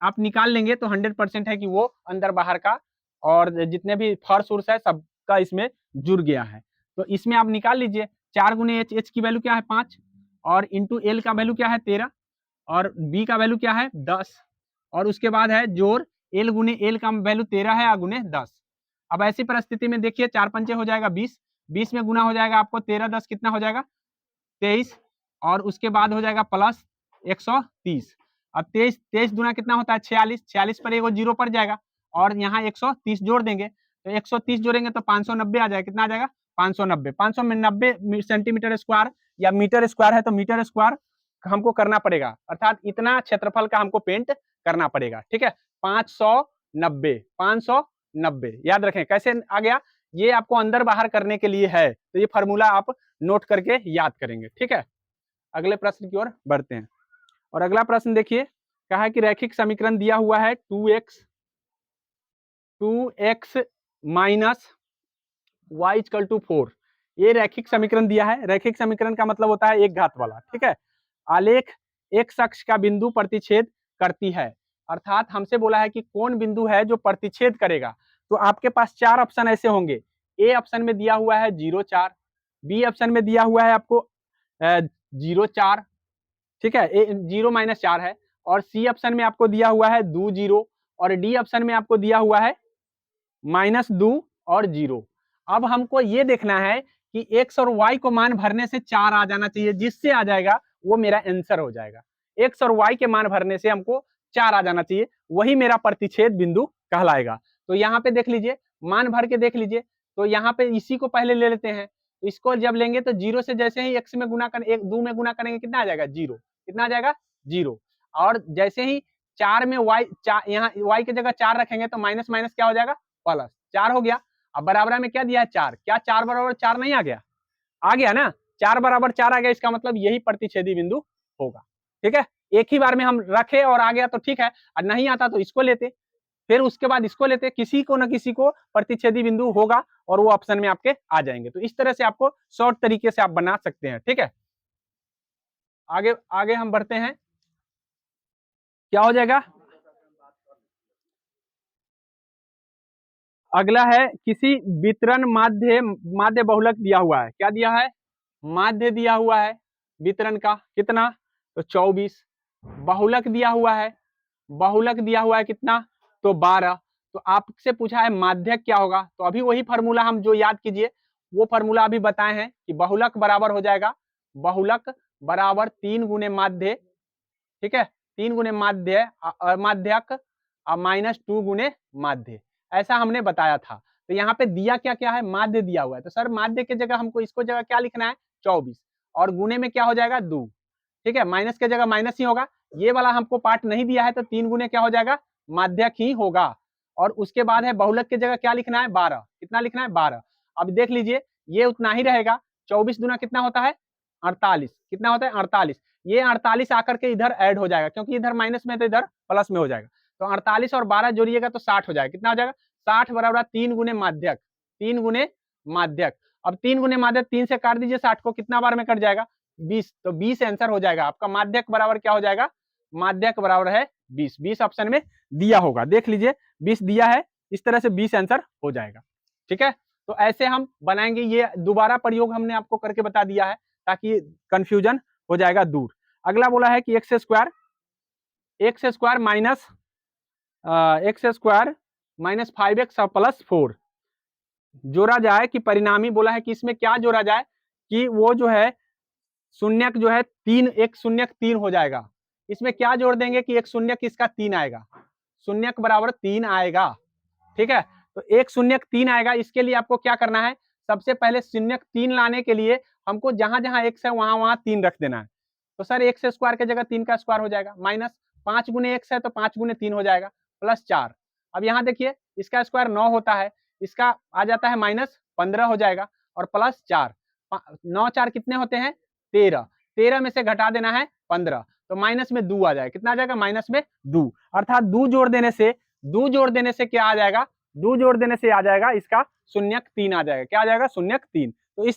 A: आप निकाल लेंगे तो 100% है कि वो अंदर बाहर का और जितने भी फर्श उर्स है सबका इसमें जुड़ गया है। तो इसमें आप निकाल लीजिए 4 गुने एच, एच की वैल्यू क्या है 5 और इंटू एल का वैल्यू क्या है 13 और बी का वैल्यू क्या है 10 और उसके बाद है जोड़ एल गुने एल का वैल्यू 13 है गुने 10। अब ऐसी परिस्थिति में देखिए 4 पंचे हो जाएगा 20, 20 में गुना हो जाएगा आपको 13 10 कितना हो जाएगा 23 और उसके बाद हो जाएगा प्लस 130। अब 23 23 दुना कितना होता है 46, 46 पर एगो जीरो पड़ जाएगा और यहाँ 130 जोड़ देंगे तो 130 जोड़ेंगे तो 590 आ जाएगा। कितना आ जाएगा 590, 590 सेंटीमीटर स्क्वायर या मीटर स्क्वायर है तो मीटर स्क्वायर हमको करना पड़ेगा, अर्थात इतना क्षेत्रफल का हमको पेंट करना पड़ेगा, ठीक है। 590 590 याद रखें कैसे आ गया, ये आपको अंदर बाहर करने के लिए है तो ये फार्मूला आप नोट करके याद करेंगे, ठीक है। अगले प्रश्न की ओर बढ़ते हैं और अगला प्रश्न देखिए, कहा है कि रैखिक समीकरण दिया हुआ है 2x minus y equal to 4। ये रैखिक समीकरण दिया है। रैखिक समीकरण का मतलब होता है एक घात वाला, ठीक है। आलेख x अक्ष का बिंदु प्रतिच्छेद करती है, अर्थात हमसे बोला है कि कौन बिंदु है जो प्रतिच्छेद करेगा। तो आपके पास 4 ऑप्शन ऐसे होंगे, ए ऑप्शन में दिया हुआ है 0 4, बी ऑप्शन में दिया हुआ है आपको 0 4, ठीक है, 0 माइनस 4 है और सी ऑप्शन में आपको दिया हुआ है 2 0 और डी ऑप्शन में आपको दिया हुआ है -2 और 0। अब हमको ये देखना है कि x और y को मान भरने से 4 आ जाना चाहिए, जिससे आ जाएगा वो मेरा आंसर हो जाएगा। x और y के मान भरने से हमको 4 आ जाना चाहिए, वही मेरा प्रतिच्छेद बिंदु कहलाएगा। तो यहाँ पे देख लीजिए, मान भर के देख लीजिए, तो यहाँ पे इसी को पहले ले लेते हैं। इसको जब लेंगे तो 0 से जैसे ही x में गुना करें, 2 में गुना करेंगे कितना आ जाएगा 0, कितना आ जाएगा 0 और जैसे ही 4 में y, यहाँ y की जगह 4 रखेंगे तो माइनस माइनस क्या हो जाएगा प्लस, 4 हो गया। अब बराबर में क्या दिया है 4, क्या 4 बराबर 4 नहीं आ गया, आ गया ना, 4 बराबर 4 आ गया, इसका मतलब यही प्रतिच्छेदी बिंदु होगा, ठीक है। एक ही बार में हम रखे और आ गया तो ठीक है, और नहीं आता तो इसको लेते, फिर उसके बाद इसको लेते, किसी को ना किसी को प्रतिच्छेदी बिंदु होगा और वो ऑप्शन में आपके आ जाएंगे। तो इस तरह से आपको शॉर्ट तरीके से आप बना सकते हैं, ठीक है। आगे आगे हम बढ़ते हैं, क्या हो जाएगा, अगला है किसी वितरण माध्य माध्य बहुलक दिया हुआ है, क्या दिया है माध्य दिया हुआ है वितरण का कितना तो 24, बहुलक दिया हुआ है, बहुलक दिया हुआ है कितना तो 12। तो आपसे पूछा है माध्यक क्या होगा, तो अभी वही फार्मूला हम जो याद कीजिए वो फार्मूला अभी बताए हैं कि बहुलक बराबर हो जाएगा, बहुलक बराबर 3 गुने माध्य, ठीक है, 3 गुने माध्य माध्यक -2 गुने माध्य, ऐसा हमने बताया था। तो यहाँ पे दिया क्या क्या है, माध्य दिया हुआ है, तो सर माध्य की जगह हमको इसको जगह क्या लिखना है 24 और गुने में क्या हो जाएगा 2, ठीक है, माइनस की जगह माइनस ही होगा। ये वाला हमको पार्ट नहीं दिया है तो 3 गुने क्या हो जाएगा माध्यक ही होगा। और उसके बाद है बहुलक की जगह क्या लिखना है 12, कितना लिखना है 12। अब देख लीजिए ये उतना ही रहेगा, 24 दुना कितना होता है 48, कितना होता है 48, ये 48 आकर के इधर ऐड हो जाएगा क्योंकि इधर माइनस में तो इधर प्लस में हो जाएगा। तो 48 और 12 जोड़िएगा तो 60 हो जाएगा, कितना हो जाएगा 60 बराबर 3 गुने माध्यक, 3 गुने माध्यक। अब 3 गुने माध्यक 3 से काट दीजिए 60 को, कितना बार में कट जाएगा 20, तो 20 आंसर हो जाएगा आपका। माध्यक बराबर क्या हो जाएगा, माध्यक बराबर है 20, 20 ऑप्शन में दिया होगा, देख लीजिए 20 दिया है, इस तरह से 20 आंसर हो जाएगा, ठीक है। तो ऐसे हम बनाएंगे, ये दोबारा प्रयोग हमने आपको करके बता दिया है ताकि कंफ्यूजन हो जाएगा दूर। अगला बोला है कि x square minus 5x plus 4 जोड़ा जाए कि परिणामी, बोला है कि इसमें क्या जोड़ा जाए कि वो जो है शून्यक जो है 3, एक शून्यक 3 हो जाएगा, इसमें क्या जोड़ देंगे कि एक शून्यक इसका 3 आएगा, शून्यक बराबर 3 आएगा, ठीक है। तो एक शून्यक 3 आएगा, इसके लिए आपको क्या करना है, सबसे पहले शून्यक 3 लाने के लिए हमको जहां जहां x है वहां वहां 3 रख देना है। तो सर एक्स स्क्वायर की जगह 3 का स्क्वायर हो जाएगा, माइनस 5 गुने x है तो 5 गुने 3 हो जाएगा, प्लस 4। अब यहाँ देखिए इसका स्क्वायर 9 होता है, इसका आ जाता है -15 हो जाएगा और प्लस 4, 9 4 कितने होते हैं 13, 13 में से घटा देना है 15, तो माइनस में 2 आ जाएगा। कितना आ जाएगा? माइनस में 2, अर्थात 2 जोड़ देने से क्या आ जाएगा? 2 जोड़ देने से आ जाएगा इसका शून्यक 3 आ जाएगा। क्या आ जाएगा? शून्यक 3। तो इस